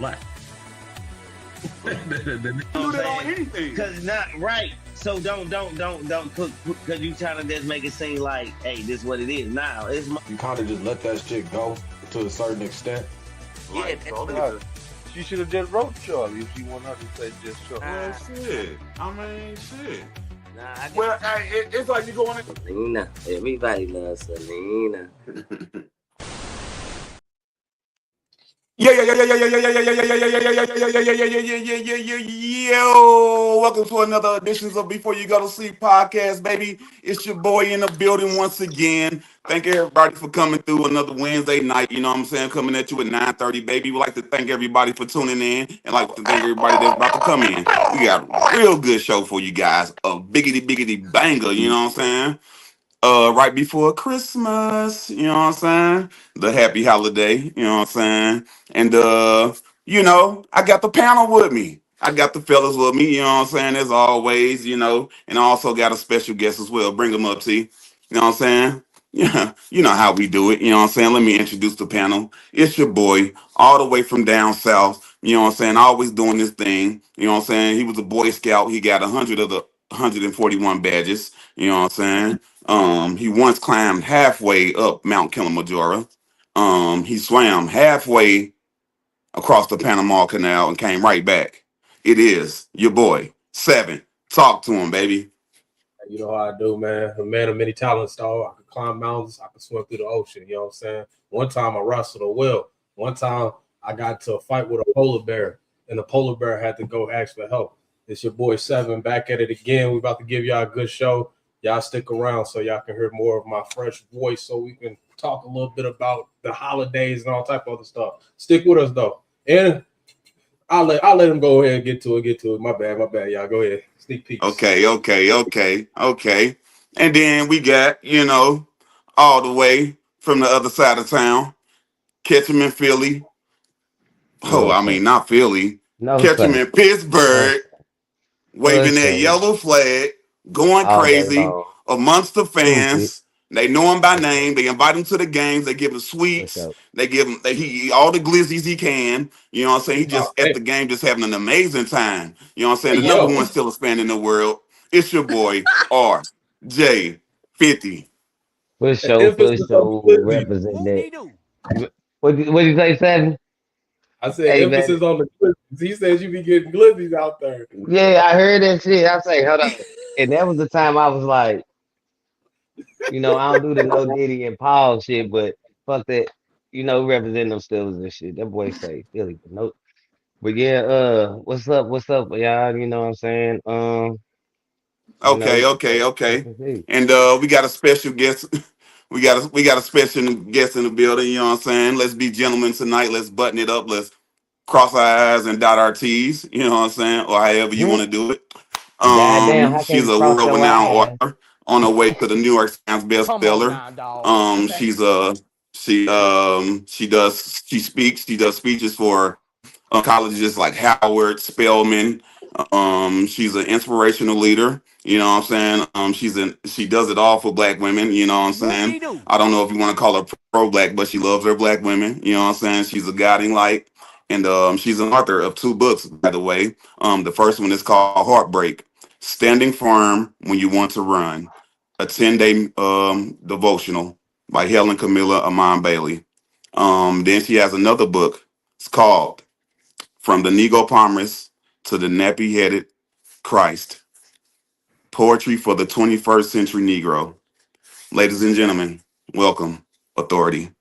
black. You do that on anything. Cause not right. So don't put because you trying to just make it seem like, hey, this is what it is. Now it's my You kind of just let that shit go to a certain extent. yeah. She should have just wrote Charlie if she wanted her to say just Charlie. Well, shit. I mean, shit. Nah, Well, it's like you going in. Selena. Everybody loves Selena. Yo, welcome to another edition of Before You Go to Sleep podcast, baby. It's your boy in the building once again. Thank everybody for coming through another Wednesday night. You know what I'm saying? Coming at you at 9:30, baby. We'd like to thank everybody for tuning in and like to thank everybody that's about to come in. We got a real good show for you guys. A biggity banger, you know what I'm saying? Right before Christmas, you know what I'm saying? The happy holiday, you know what I'm saying? And I got the panel with me. I got the fellas with me, you know what I'm saying? As always, and I also got a special guest as well. Bring them up, T. You know what I'm saying? Yeah, you know how we do it, you know what I'm saying? Let me introduce the panel. It's your boy, all the way from down south, you know what I'm saying? Always doing this thing, you know what I'm saying? He was a Boy Scout. He got 100 of the 141 badges, you know what I'm saying? He once climbed halfway up Mount Kilimanjaro. He swam halfway across the Panama Canal and came right back. It is your boy, Seven. Talk to him, baby. You know how I do, man. A man of many talents, dog. I could climb mountains. I could swim through the ocean. You know what I'm saying? One time I wrestled a whale. One time I got to a fight with a polar bear, and the polar bear had to go ask for help. It's your boy Seven back at it again. We're about to give y'all a good show. Y'all stick around so y'all can hear more of my fresh voice so we can talk a little bit about the holidays and all type of other stuff. Stick with us, though. And I'll let him go ahead and get to it. My bad. Y'all go ahead. Sneak peeks. Okay. And then we got, all the way from the other side of town, catch him in Philly. Oh, I mean, not Philly. Catch him in Pittsburgh, waving that yellow flag, going crazy amongst the fans. They know him by name. They invite him to the games. They give him sweets. They give him he eat all the glizzies he can. You know what I'm saying? He just at the game, just having an amazing time. You know what I'm saying? The number one still fan in the world. It's your boy RJ50. For sure, represent that. What you say, Seven? I said emphasis on the glizzies. He says you be getting glizzies out there. Yeah, I heard that shit. I say, hold on. And that was the time I was like, I don't do the no Diddy and Paul shit, but fuck that, representing them Steelers and shit. That boy say Philly, but no. But yeah, what's up, y'all? You know what I'm saying? Okay. And we got a special guest. We got a special guest in the building. You know what I'm saying? Let's be gentlemen tonight. Let's button it up. Let's cross our I's and dot our T's. You know what I'm saying? Or however you want to do it. Goddamn, how can She's you a cross your world-renowned eyes? author on her way to the New York Times bestseller. She does speeches for colleges like Howard, Spelman. She's an inspirational leader. You know what I'm saying? She does it all for black women. You know what I'm saying? I don't know if you want to call her pro-black, but she loves her black women. You know what I'm saying? She's a guiding light. And she's an author of 2 books, by the way. The first one is called Heartbreak, Standing Firm When You Want to Run, a 10-day devotional by Helen Camilla Amon Bailey. Then she has another book. It's called From the Nego Palmers to the Nappy-Headed Christ, Poetry for the 21st Century Negro. Ladies and gentlemen, welcome, Authority.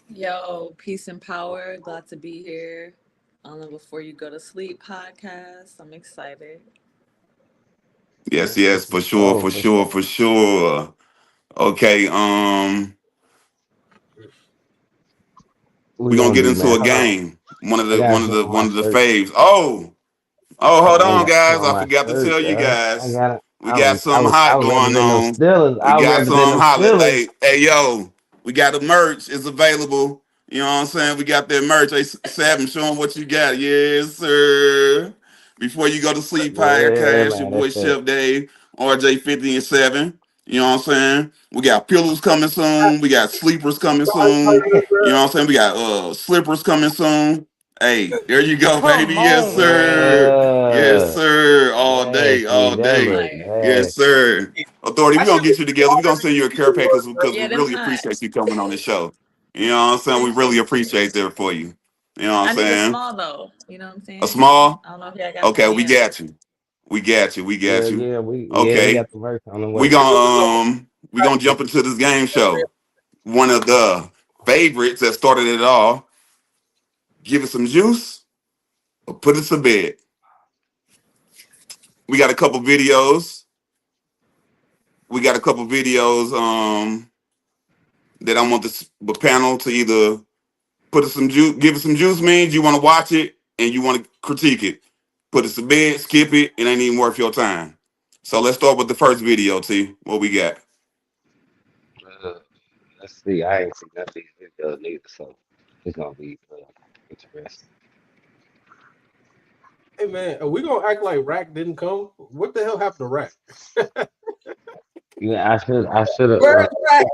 Yo, peace and power. Glad to be here on the Before You Go to Sleep podcast. I'm excited. Yes, for sure. Okay, we're gonna get into a game. One of the faves. Hold on, guys. I forgot to tell you guys. We got something hot going on. We got something hot. Hey, yo, we got the merch. It's available. You know what I'm saying? We got that merch. Hey, Seven, show them what you got. Yes, sir. Before You Go to Sleep podcast, your boy Chef Dave, RJ50 and 7. You know what I'm saying? We got pillows coming soon. We got sleepers coming soon. You know what I'm saying? We got slippers coming soon. Hey, there you go, baby. Come Yes, on, sir. man. Yes, sir. All day, Nasty. all That day. look Like, Yes, nasty. sir. Authority, I we're gonna should get you together. We're gonna send you a care package because we yeah, them really hot. appreciate you coming on the show. You know what I'm saying? We really appreciate that for you. You know what I'm I need a saying? small though. You know what I'm A saying? small? I don't know if y'all got Okay, them we yet. got you. We got you. We got Yeah, you. yeah, we Okay. got the verse on the We way. gonna jump into this game show. One of the favorites that started it all. Give it some juice or put it to bed. We got a couple videos. We got a couple videos that I want the panel to either put it some juice, give it some juice means you want to watch it and you want to critique it. Put it to bed, skip it, it ain't even worth your time. So let's start with the first video, T. What we got? Uh, let's see. I ain't seen none of these videos neither, so it's gonna be interesting. Hey man, are we gonna act like Rack didn't come? What the hell happened to Rack? Yeah, I should have. Where's Rack?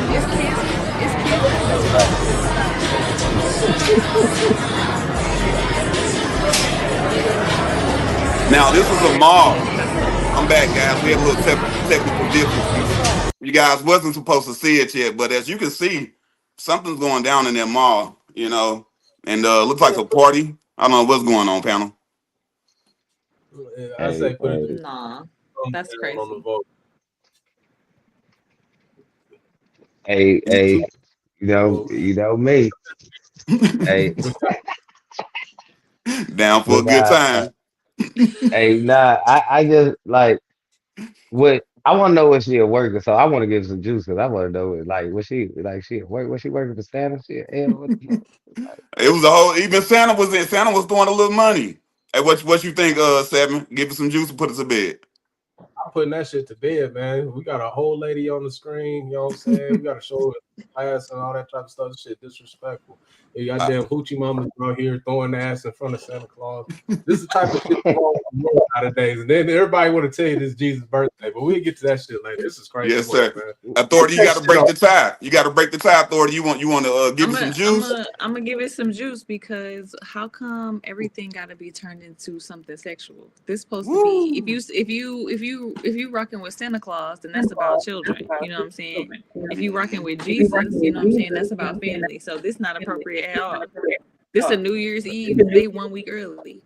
It's kids festivals. Now this is a Yeah, it's mall. kids festivals. I'm back, guys. We had a little technical difficulties. You guys wasn't supposed to see it yet, but as you can see, something's going down in that mall, you know, and looks like a party. I don't know what's going on, panel. I Hey, say put it hey, Nah, thumbs that's down on the crazy. vote. hey, Two votes. you know me. Hey, Down for a but good time. hey, nah, I just like what I want to know what she at working, so I want to give some juice because I want to know like what she like she at work, what she working for Santa shit. Hell, what the fuck? Like, It was a whole. Even Santa was in. Santa was throwing a little money. Hey, what you think, Seven? Give us some juice and put us to bed. I'm putting that shit to bed, man. We got a whole lady on the screen, you know what I'm saying? We got to show it class and all that type of stuff. This shit disrespectful. You Uh, goddamn hoochie mamas out here throwing ass in front of Santa Claus. This is the type of shit wrong nowadays. And then everybody want to tell you this Jesus' birthday, but we'll get to that shit later. This is crazy yes, work, sir. man. Authority, you That got to shit break off. the tie. You got to break the tie. Authority, you want to give I'm us some gonna, I'm juice? gonna, I'm gonna give it some juice because how come everything got to be turned into something sexual? This supposed to be Woo. if you rocking with Santa Claus, then that's about children. You know what I'm saying? If you rocking with Jesus, you know what I'm saying, that's about family. So this not appropriate at all. This a New Year's Eve. They 1 week early.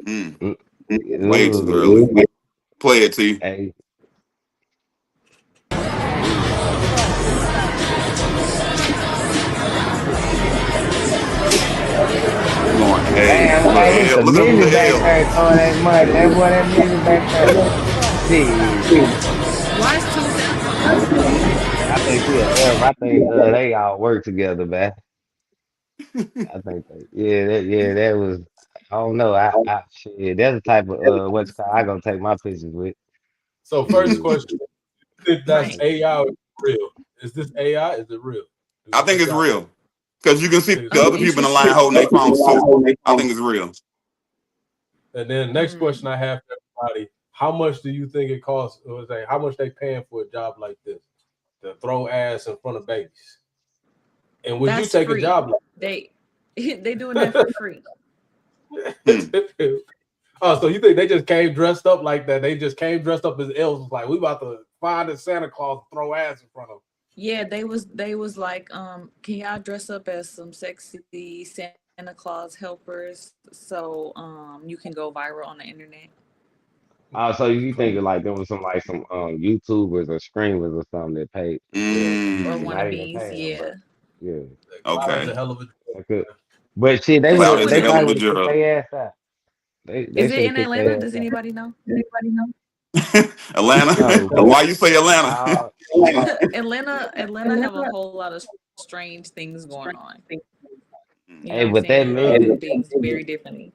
Mm, way too early. ooh, Play it, T. hey, ooh, We're going. Hey, damn, look hey, it's hell. a Look midget at back hell. there throwing that money. That boy, that midget back there. Shit. Why is two Santa Clauses? I think she a elf. I think they all work together, man. I think they, that was. I don't know. I shit. That's the type of what you call. I gonna take my pictures with. So first Shit. question, if that's Right. Like, AI or real? Is this AI? Is it real? I think What it's y'all think? real because you can see Think it's the real? other people in the line Interesting. holding their phones too. I think it's real. And then next question I have for everybody: how much do you think it costs? Or say how much they paying for a job like this to throw ass in front of babies? And would you That's take a free. job They doing that like for free. Hmm. that? Oh, so you think they just came dressed up like that? They just came dressed up as elves, like we about to find a Santa Claus and throw ass in front of them. Yeah, they was like, can y'all dress up as some sexy Santa Claus helpers so you can go viral on the internet? so you thinking like there was some YouTubers or streamers or something that paid, Or not Mm, even wannabes, paying, yeah. but yeah, Cloud is a okay. hell of a that could. But shit, Cause Cloud it is was a they hell in of probably a would have kicked job. their ass out. They is should it have in kicked Atlanta? their ass Does out. anybody know? Atlanta. No, but Why you say Atlanta? uh, Atlanta have a whole lot of strange things going on. You know hey, what I'm but that saying? They do midget, things very differently.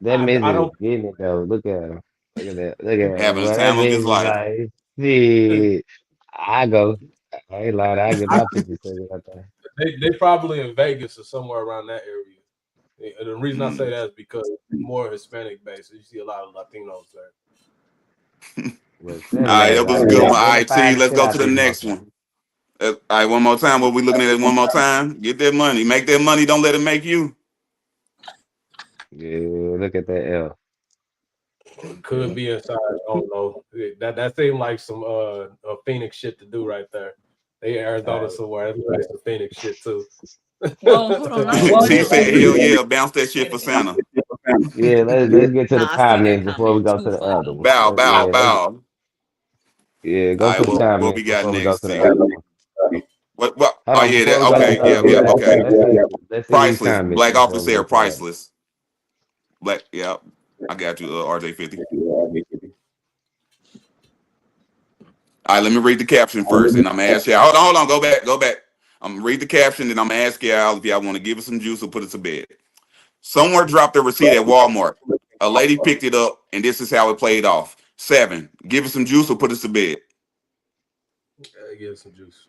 that I midget is don't. getting it though. Look at him. Look at that. Look at him. Having the Well, that time of his midget is life. like, shit. I go. I ain't lying. I get I, my picture taken out there. they probably in Vegas or somewhere around that area. And the reason I say that is because it's more Hispanic based. You see a lot of Latinos there. Well, All right, that was a good one. All right, T, gentrifying the let's shit go out to the these next motherfuckers. one. All right, one more time. What we looking at it one more time? Get that money. Make that money. Don't let it make you. Yeah, look at that L. It could be inside. I don't know. That seemed like some Phoenix shit to do right there. They Arizona Alright. somewhere. That's like some Phoenix shit too. Well, hold on. Oh, No, T wait, said, wait, hell wait, yeah, bounce that shit wait a for minute. Santa. yeah, let's get to the Nah, I see that comments before we comment. go Too to the other funny. one. Bow, bow, bow. Yeah, All go right, to the well, what we comments got before we go next, to the T? other one. What? Hold Oh, on, yeah, before that, we go to okay, the yeah, other yeah, one, okay. let's see these Priceless. comments Black before officer we go said to the other priceless. Black, yeah, I got you, RJ50. All right, let me read the caption first, and I'm gonna ask y'all. Hold on, go back. I'm gonna read the caption, and I'm gonna ask y'all if y'all want to give us some juice or put it to bed. Someone dropped a receipt at Walmart. A lady picked it up, and this is how it played off. 7. Give us some juice or put us to bed. Give some juice.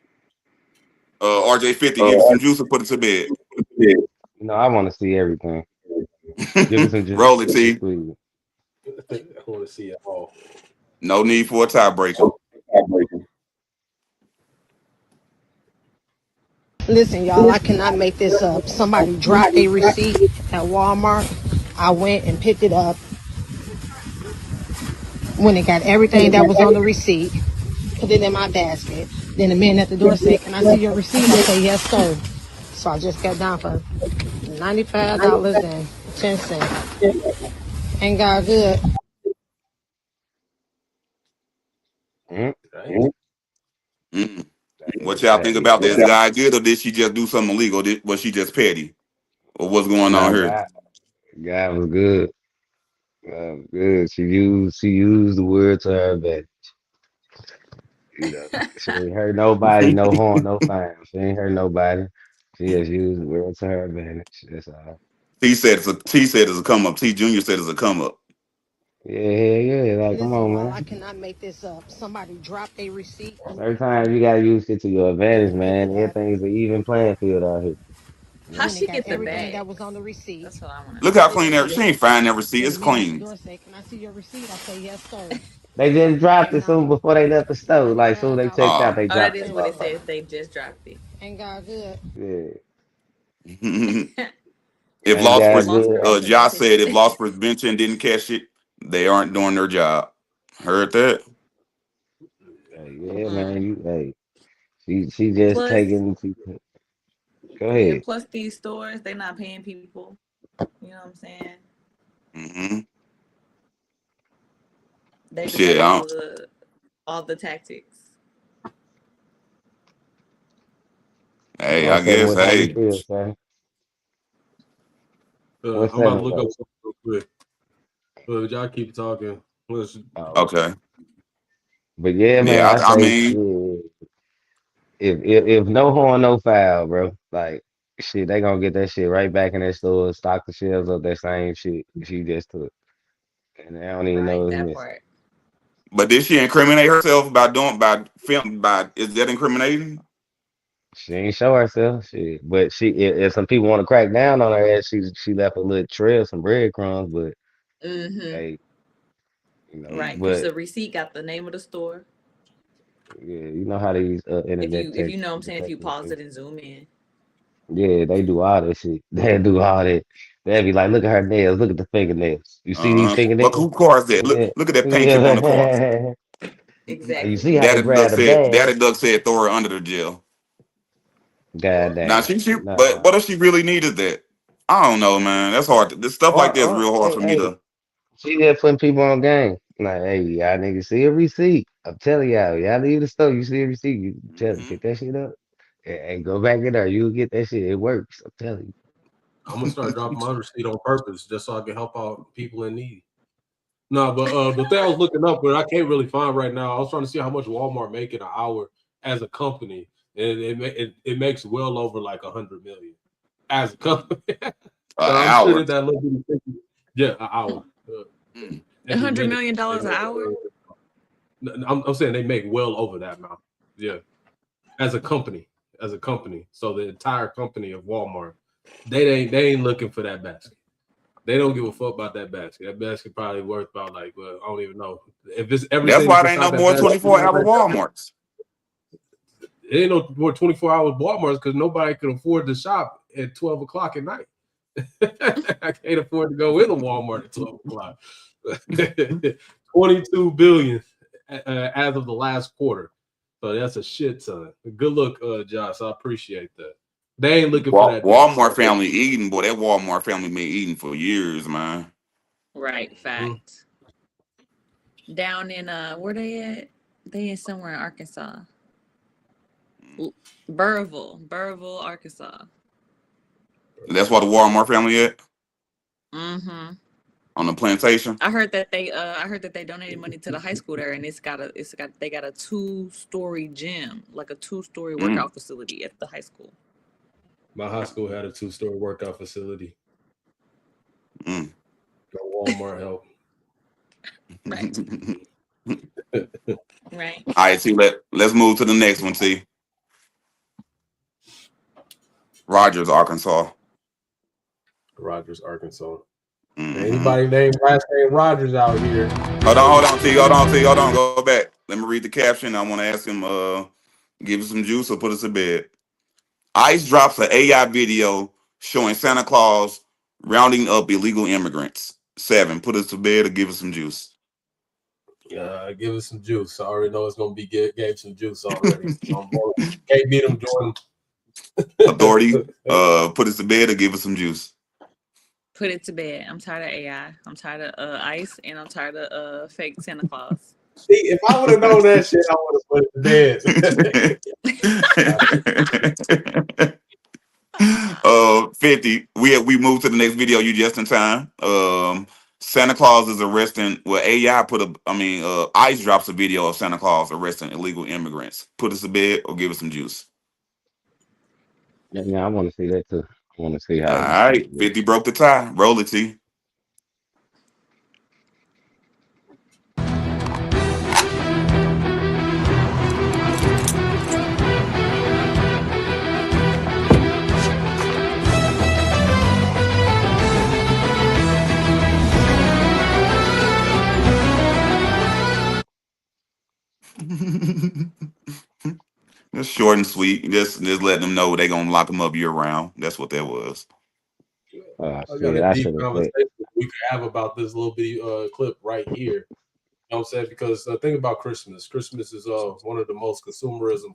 RJ50, give us some juice or put us to bed. one. You know, I want to see everything. Give us some juice, Roll it, T. please. I want to see it all. No need for a tiebreaker. Listen, y'all, I cannot make this up. Somebody dropped a receipt at Walmart. I went and picked it up. When it got everything that was on the receipt, put it in my basket. Then the man at the door said, "Can I see your receipt?" I say, "Yes, sir." So I just got down for $95.10. Ain't got good. Mm, Right? Mm. What y'all think hey, about that? Is God good, or did she just do something illegal? Was she just petty, or what's going on no, here? God was good. God was good. She used the word to her advantage. You know, she ain't hurt nobody, no harm, no foul. She ain't hurt nobody. She just used the word to her advantage. That's all. T said it's a come up. T Junior said it's a come up. Yeah, yeah. Like, come Listen, on, y'all, I man. cannot make this up. Somebody dropped a receipt Every time you gotta use it to your advantage, and picked man. it up. Everything's an even playing field out here. You How know? When it she got get the everything that bags? was on the receipt, That's what I want to Look know. how put it clean in my that. She ain't fine that receipt. Then the It's man at the clean. door said, "Can I see your receipt?" I say, "Yes, sir." They just dropped And it soon before they left the store. Like, soon as they checked out, Oh. they Oh, that dropped is that what it motherfucker. says. They just dropped it. Ain't got good. Yeah. If Thank loss God, If loss good. prevention didn't Josh catch said if it. loss prevention didn't catch it, they aren't doing their job. Heard that? Hey, yeah, man. Mm. She just Plus, taking. Go yeah, ahead. plus these stores, they not paying people. You know what I'm saying? Hmm. They Shit, doing all the tactics. hey, I Most seven, guess, how you hey, feel, sir? What's I'm about to seven look go? up something real quick. But y'all keep talking. Oh, okay. okay, But yeah, man, yeah. I I say mean, shit. If no harm, no foul, bro. Like shit, they gonna get that shit right back in their store, stock the shelves of that same shit she just took, and they don't even know Right, it's that missing. part. but did she incriminate herself by doing by film by? Is that incriminating? She ain't show herself, shit. But if some people want to crack down on her ass, she left a little trail, some breadcrumbs. But Mm-hmm. hey, Right, because but the receipt got the name of the store. yeah, you know how these If internet you tech know what I'm saying, if you detectives pause do. it and zoom in. Yeah, they do all that shit. They do all that. They be like, look at her nails, look at the fingernails. You see these But fingernails? who car is that? Yeah, Look at that paint chip on the car. yeah. You see Exactly. how they grab the bag? Daddy Duck said throw her under the jail. God Now damn. but Nah. what if she really needed that? I don't know, man. That's hard. This stuff like that is real hard Hey, for me hey, to. she just putting people on game. Like, hey, y'all niggas see a receipt. I'm telling y'all leave the store, you see a receipt, you tell them, Hmm. pick that shit up and go back in there. You'll get that shit. It works. I'm telling you. I'm gonna start dropping my receipt on purpose just so I can help out people in need. No, but the thing I was looking up, but I can't really find right now. I was trying to see how much Walmart make in an hour as a company, and it makes well over like 100 million as a company. An So I'm sure hour. that little bitty thing, yeah, an hour Mm. every $100 minute. million They an make hour. I'm saying they make well over that amount. Yeah, as a company. So the entire company of Walmart, they ain't looking for that basket. They don't give a fuck about that basket. That basket probably worth about like, well, I don't even know if it's everything. That's why that's there ain't no inside that more basket, 24-hour Walmarts. it ain't no more 24-hour Walmarts because nobody can afford to shop at 12 o'clock at night. I can't afford to go in a Walmart at 12 o'clock. 22 billion as of the last quarter. So that's a shit ton. Good look, Josh. I appreciate that. They ain't looking for that. Walmart family eating, boy. That Walmart family been eating for years, man. Right, fact. Down in where they at? They in somewhere in Arkansas. Burrillville, Arkansas. That's why the Walmart family at Mm-hmm. on the plantation. I heard that they donated money to the high school there, and they got a 2-story gym, like a 2-story workout facility at the high school. My high school had a 2-story workout facility. Mm. Walmart help. Right. Right. All right, see, let's move to the next one. See, Rogers, Arkansas. Rogers, Arkansas. Mm-hmm. Anybody named last name Rogers out here? Hold on, T. Go back. Let me read the caption. I want to ask him, give us some juice or put us to bed. ICE drops an AI video showing Santa Claus rounding up illegal immigrants. 7, put us to bed or give us some juice. Give us some juice. I already know it's gonna be gave some juice already. Can't beat them, Jordan. Authority, put us to bed or give us some juice. Put it to bed. I'm tired of AI. I'm tired of ICE, and I'm tired of fake Santa Claus. See, if I would have known that shit, I would have put it to bed. 50. We moved to the next video. You just in time. Santa Claus is arresting. Well, ICE drops a video of Santa Claus arresting illegal immigrants. Put us to bed or give us some juice. Yeah, I want to see that too. I want to see All how. right, 50 broke the tie. Roll it, T. Just short and sweet. Just letting them know they're gonna lock them up year round. That's what that was. I got a deep conversation we could have about this little bitty clip right here. You know what I'm saying? Because think about Christmas. Christmas is one of the most consumerism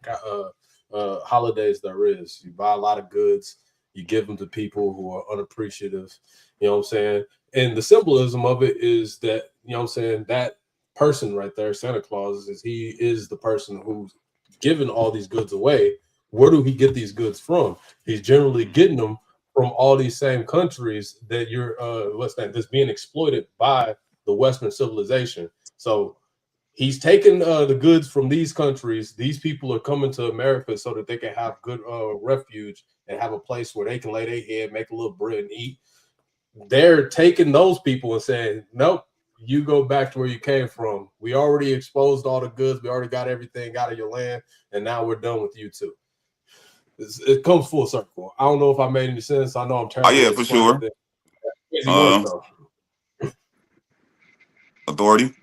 holidays there is. You buy a lot of goods, you give them to people who are unappreciative. You know what I'm saying? And the symbolism of it is that, you know what I'm saying, that person right there, Santa Claus, he is the person who's giving all these goods away. Where do he get these goods from? He's generally getting them from all these same countries that you're that's being exploited by the Western civilization. So he's taking the goods from these countries. These people are coming to America so that they can have good refuge and have a place where they can lay their head, make a little bread and eat. They're taking those people and saying, nope, you go back to where you came from. We already exposed all the goods. We already got everything out of your land, and now we're done with you too. It comes full circle. I don't know if I made any sense. I know I'm terrible. Oh yeah, for sure. Authority.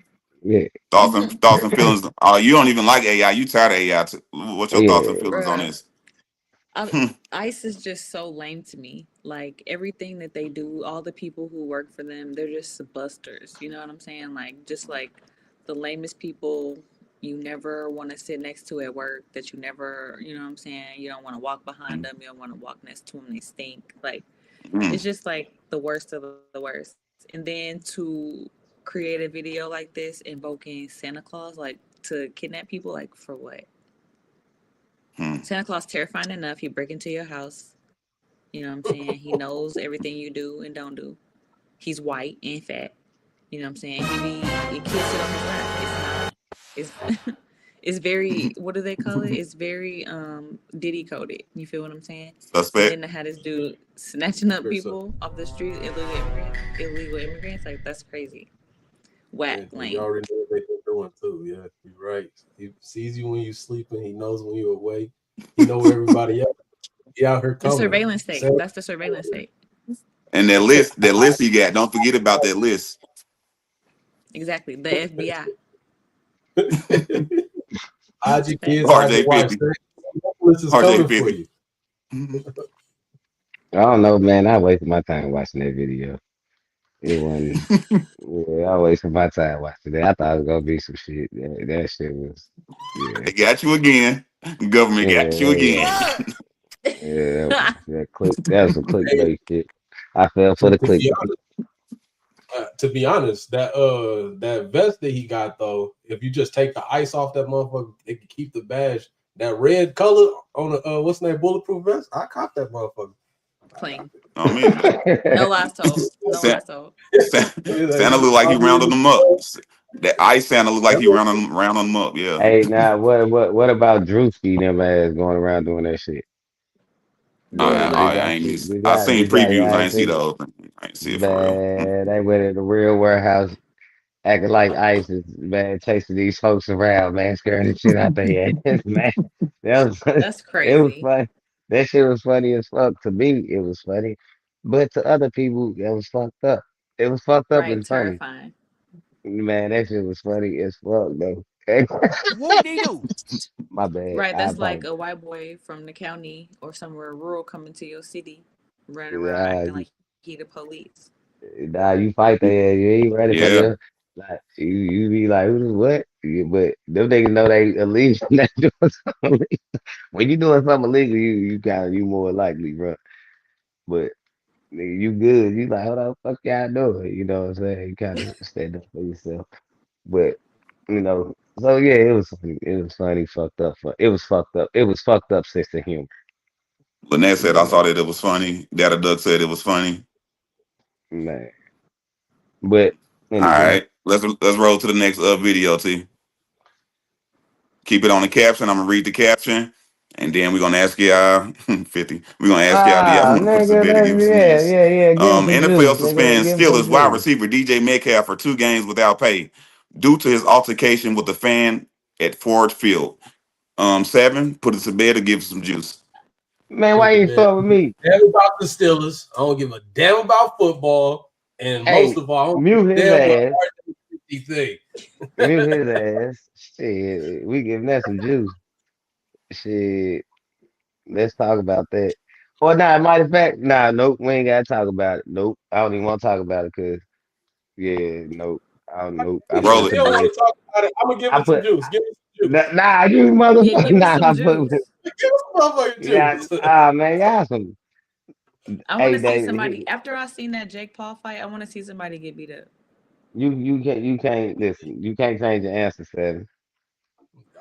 Yeah. Thoughts and feelings. You don't even like AI. You tired of AI. What's your thoughts and feelings on this? ICE is just so lame to me. Like everything that they do, all the people who work for them, they're just busters. You know what I'm saying? Like just like the lamest people you never want to sit next to at work, that you never, you know what I'm saying? You don't want to walk behind them. You don't want to walk next to them. They stink. Like it's just like the worst of the worst. And then to create a video like this invoking Santa Claus, like to kidnap people, like for what? Santa Claus terrifying enough. He break into your house. You know what I'm saying? He knows everything you do and don't do. He's white and fat. You know what I'm saying? Kids sit on his lap. It's very, what do they call it? It's very Diddy coded. You feel what I'm saying? Suspect. And then to have this dude snatching up people off the street, illegal immigrants, like that's crazy. Whack, lame. You already know what they're doing too. Yeah, you're right. He sees you when you're sleeping. He knows when you're awake. He knows where everybody else. He out here coming. The surveillance state. That's the surveillance state. And that list he got. Don't forget about that list. Exactly. The FBI. Hide your kids, hide your RJ wife. 50. This is RJ coming for 50. you. I don't know, man. I wasted my time watching that video. It wasn't. Yeah, I wasted my time watching that. I thought it was gonna be some shit. That shit was. Yeah, They got you again. Government got you again. yeah, yeah. That click. That was some clickbait shit. I fell for the clickbait. To be honest, that vest that he got though, if you just take the ice off that motherfucker, it can keep the badge. That red color on the what's the name, bulletproof vest. I caught that motherfucker. Clean. I mean, No lies told. No Sa- lies told. Santa look like he rounded them up. That ice Santa look like he rounded them up. Yeah. Hey, now what about Drewski them ass going around doing that shit? I, What? I, I ain't. I seen We got previews. I y'all ain't see see, the whole thing. I ain't see it for real. man. They went in the real warehouse acting like ICE is man chasing these folks around, man, scaring the shit out their ass, man. That was That's it was crazy. fun. That shit was funny as fuck to me. It was funny, but to other people, it was fucked up. It was fucked up Right. and funny, Terrifying. man. That shit was funny as fuck though. My bad. Right. I That's like apologize. a white boy from the county or somewhere rural coming to your city, running around Nah, acting like he the police. nah, you fight that. You ain't ready for Yeah. them. Like you be like, who's what? Yeah, but them niggas know they illegal. Not doing something. When you doing something illegal, you more likely, bro. But nigga, you good. You like, hold on, fuck y'all doing? You know what I'm saying? You kind of stand up for yourself. But so yeah, it was funny. It was funny, fucked up. It was fucked up. It was fucked up sense of humor. Lynette said You I saw know, that it was funny. Data Duck said it was funny. man. But All anyway, right, let's roll to the next video. T. Keep it on the caption. I'm gonna read the caption, and then we're gonna ask y'all 50. We're gonna ask y'all, do y'all want to put us to nigga, bed and give us some yeah, juice? yeah, yeah. Give him some juice, NFL nigga. suspends Give him some Steelers wide juice. receiver DJ Metcalf for 2 games without pay due to his altercation with a fan at Ford Field. Seven, put us to bed or give us some juice. Man, Put why the you bed. start with me? Damn about the Steelers. I don't give a damn about football, and most Hey, of all, I don't give mute a his damn what ass. RJ think. Mute his ass. Shit, we giving that some juice. Shit, let's talk about that. Or nah, matter of fact, nah, nope, we ain't gotta talk about it. Nope, I don't even want to talk about it because, yeah, nope, I don't, nope. I If Roll put you to it. don't bed. want to talk about it, I'm gonna give I it some put, juice. Give it some juice. nah, you Yeah, motherfucker, give us nah, some I put, juice. Give us some motherfucking yeah, juice. man, y'all some, I want hey, to see David, somebody. After I seen that Jake Paul fight, I want to see somebody get beat up. you can't listen, you can't change your answer, Seven.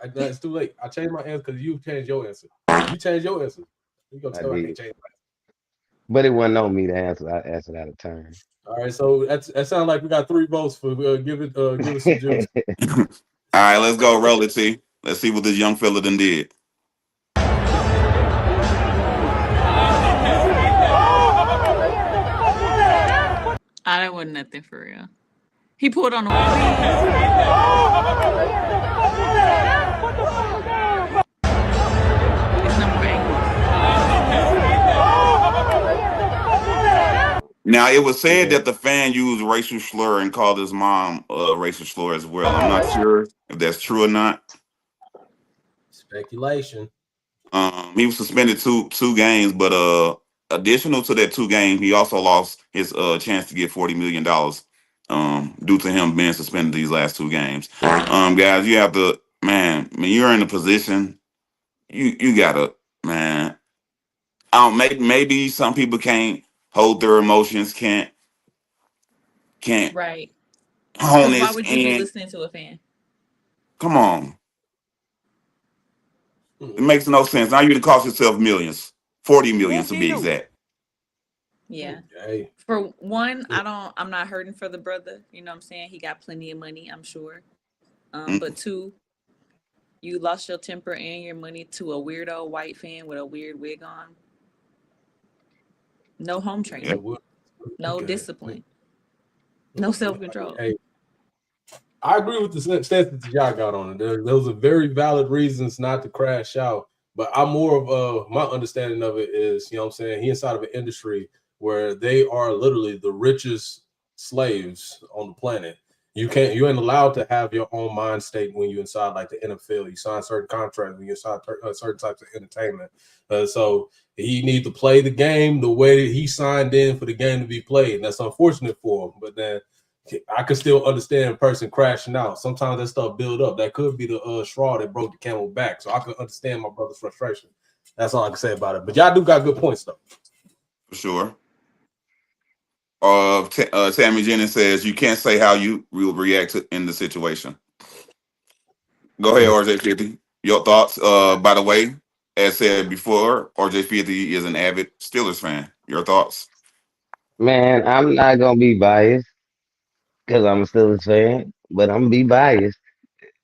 It's too late. I changed my answer because you changed your answer. You changed your answer. You gonna I tell me I can't did, change but it wasn't on me to answer. I answered out of turn. All right, so that sounds like we got 3 votes for give it some juice. All right, let's go. Roll it, T. Let's see what this young fella done did. Ah, that wasn't nothing for real. He pulled on the wig. It's no more angles. Now it was said Yeah. that the fan used racial slur and called his mom racial slur as well. I'm not sure if that's true or not. Speculation. He was suspended two games, but additional to that 2 games, he also lost his chance to get $40 million due to him being suspended these last 2 games. Guys, you have to when you're in a position, you gotta man. Maybe some people can't hold their emotions, can't Right. hone Because why this would you be in. listening to a fan? Come on, it Hmm. makes no sense. Now you to cost yourself millions, 40 million to be exact. Yeah. Hey, For one, I'm not hurting for the brother. You know what I'm saying? He got plenty of money, I'm sure. Mm. But two, you lost your temper and your money to a weirdo white fan with a weird wig on. No home Yeah. training, well, no okay. discipline, no self control. Hey, I agree with the stance that y'all got on it. Those are very valid reasons not to crash out. But I'm more of my understanding of it is, you know what I'm saying, he inside of an industry where they are literally the richest slaves on the planet. You ain't allowed to have your own mind state when you inside like the NFL. You sign certain contracts when you inside certain types of entertainment. So he need to play the game the way that he signed in for the game to be played. And that's unfortunate for him. But then I could still understand a person crashing out. Sometimes that stuff build up. That could be the straw that broke the camel back. So I can understand my brother's frustration. That's all I can say about it. But y'all do got good points though. For sure. Tammy Jennings says you can't say how you will react in the situation. Go ahead, RJ50. Your thoughts. By the way, as said before, RJ50 is an avid Steelers fan. Your thoughts? Man, I'm not gonna be biased because I'm a Steelers fan, but I'm gonna be biased.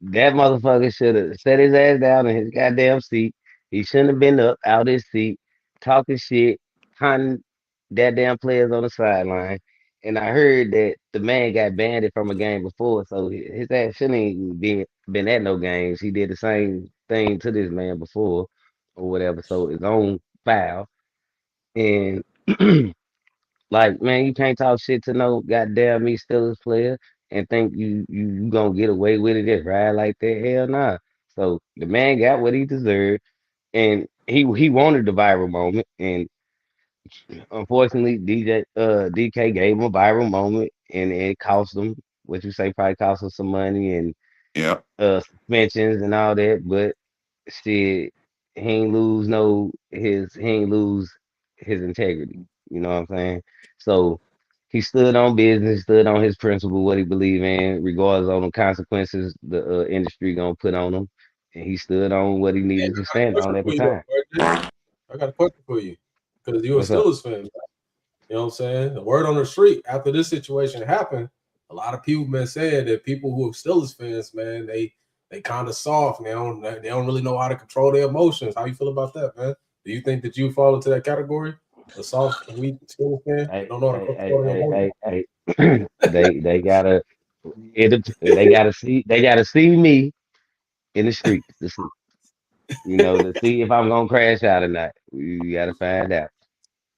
That motherfucker should have set his ass down in his goddamn seat. He shouldn't have been up out his seat talking shit, hunting that damn players on the sideline. And I heard that the man got banned from a game before, so his ass shouldn't even been at no games. He did the same thing to this man before, or whatever. So it's on foul. And like, man, you can't talk shit to no goddamn me Steelers player and think you gonna get away with it just ride like that. Hell nah. So the man got what he deserved, and he wanted the viral moment, and unfortunately, DK gave him a viral moment, and it cost him what you say probably cost him some money and Yeah. suspensions and all that. But shit, he ain't lose his integrity. You know what I'm saying? So he stood on business, stood on his principle, what he believed in, regardless of the consequences the industry gonna put on him. And he stood on what he Hey, needed to stand on at the time. I got a question for you because you're a What's up? Steelers fan. You know what I'm saying? The word on the street after this situation happened, a lot of people been saying that people who are Steelers fans, man, they kind of soft. And they don't really know how to control their emotions. How you feel about that, man? Do you think that you fall into that category? A soft, weak Steelers fan that Hey, don't know how to hey, hey, control their hey, emotions? hey, hey. They gotta see me in the streets to see. You know, to see if I'm gonna crash out or not. You gotta find out.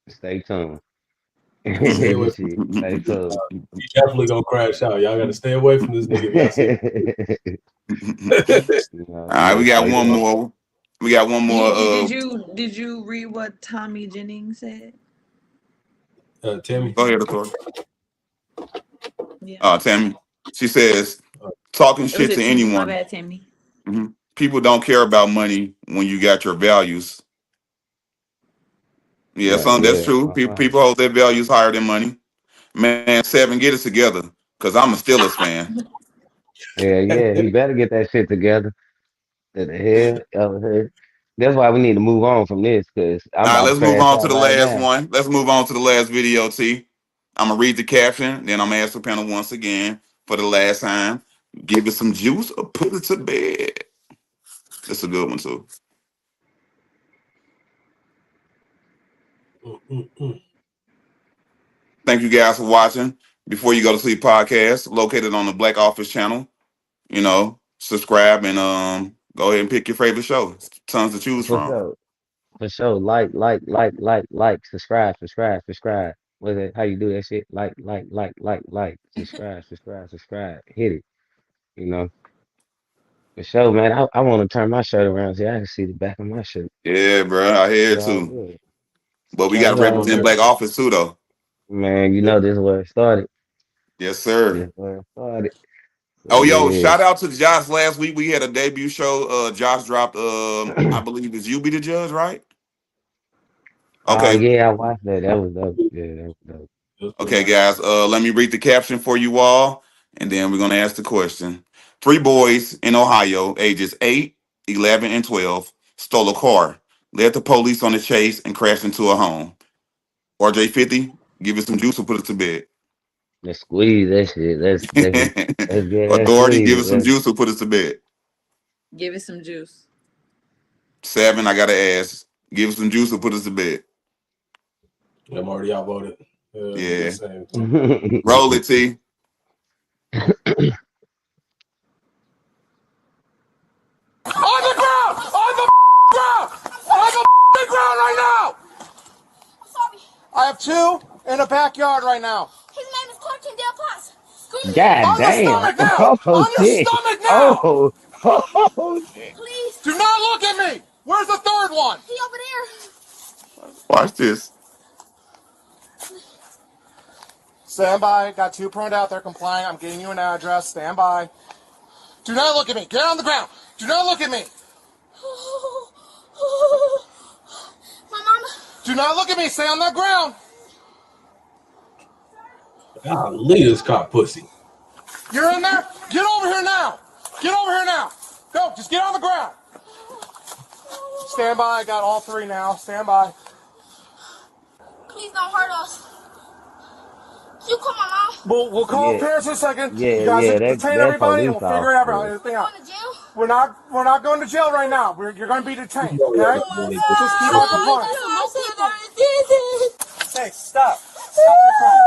Stay tuned. Stay away from. Shit, stay tuned. He definitely gonna crash out. Y'all got to stay away from this nigga if y'all see. You All know, right, we so got stay one tuned. more. We got one more. Did you read what Tommy Jennings said? Timmy. Go ahead, Latoya. Yeah. Tammy. She says, talking Or was shit it to Timmy? My anyone. bad, Timmy. People don't care about money when you got your values. Yeah, Right, that's yeah. true. People hold their values higher than money. Man, Seven, get it together. Cause I'm a Steelers fan. Yeah, yeah. He better get that shit together. To the hell, that's why we need to move on from this, cause I'm All right, about to let's move crash on to out the right last now. one. Let's move on to the last video, T. I'm gonna read the caption, then I'm gonna ask the panel once again for the last time. Give it some juice or put it to bed. That's a good one too. Thank you guys for watching. Before you go to sleep podcast, located on the Black Office channel. Subscribe and go ahead and pick your favorite show. Tons to choose For from. sure. For sure. Subscribe. What is it? How you do that shit? Subscribe. Hit it. You know. For sure, man. I want to turn my shirt around so I can see the back of my shirt. Yeah, bro, I hear It's it all too. good. But we It's gotta all represent good. Black Office too, though. Man, you know this is where it started. Yes, sir. This is where it started. So Oh, yo, yeah. shout out to Josh. Last week we had a debut show. Josh dropped. I believe it's You Be the Judge, right? Oh Okay, yeah, I watched that. That was dope. Yeah, that was dope. It was pretty okay, nice. guys. Let me read the caption for you all, and then we're gonna ask the question. Three boys in Ohio, ages 8, 11, and 12, stole a car, led the police on the chase, and crashed into a home. RJ50, give it some juice or put it to bed. Let's squeeze that shit. Let's get let's Authority, squeeze give it. it some juice or put it to bed. Give it some juice. Seven, I gotta ask, give it some juice or put it to bed. I'm already outvoted. The Yeah, same. roll it, T. On the ground! On the ground! On the ground right now! I have two in the backyard right now. His name is Cartoon Del Paz. God On your damn. stomach now! Oh On your shit. stomach now! Oh, oh shit. Please. Do not look at me! Where's the third one? He over there. Watch this. Stand by. Got two pruned out there complying. I'm getting you an address. Stand by. Do not look at me. Get on the ground. Do not look at me. My mama. Do not look at me. Stay on the ground. Golly, this cop pussy. You're in there? Get over here now. Get over here now. Go. Just get on the ground. Stand by. I got all three now. Stand by. Please don't hurt us. You call my mom. We'll call Yeah, parents in a second. You yeah, guys yeah. detain That everybody and police we'll figure officer. everything out. Going to jail? We're not going to jail right now. You're going to be detained, okay? Oh Just keep on complying. Hey, stop. Stop your crying.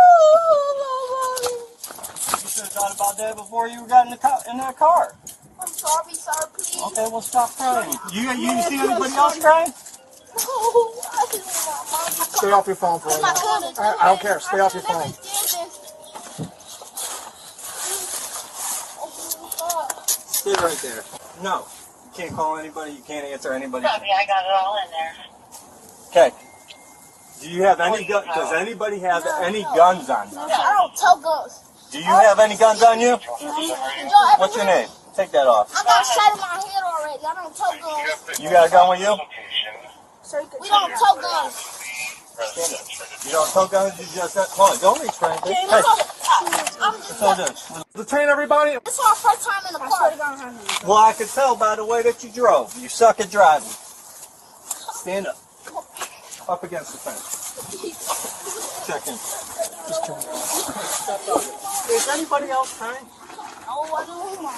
You should have thought about that before you got in that car. I'm sorry, sir, please. Okay, well, stop crying. You see anybody else crying? No, I just want my mom. Stay off your phone for a minute. I don't care. Stay off your phone. Stay right there. No. You can't call anybody. You can't answer anybody. I got it all in there. Okay. Do you have any guns? Does anybody have any guns on you? I don't tell guns. Do you have any guns on you? What's your name? Take that off. I got a shot in my head already. I don't tell guns. You got a gun with you? We don't tell guns. You don't tell guns? You just got... Hold on, don't reach for anything. Hey, hold on. Detain everybody. This is our first time in the park. Well, I could tell by the way that you drove. You suck at driving. Stand up. Up against the fence. Check in. Just turn. Is anybody else crying? No, I don't want.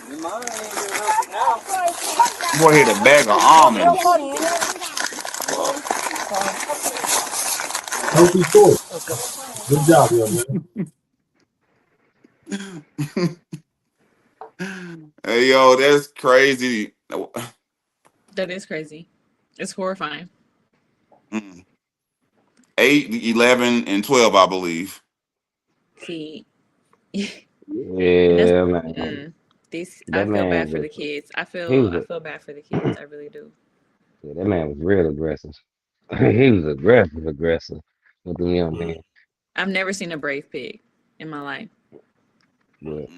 Your mom ain't gonna help you now. Boy hit a bag of almonds. Healthy choice. Good job, young man. Hey, yo, that's crazy. That is crazy. It's horrifying. 8, 11, and 12, I believe. See, Yeah, man. I That feel bad man for the was kids. I he was feel bad for the kids. I really do. yeah, that man was real aggressive. He was aggressive with them young men. I've never seen a brave pig in my life. But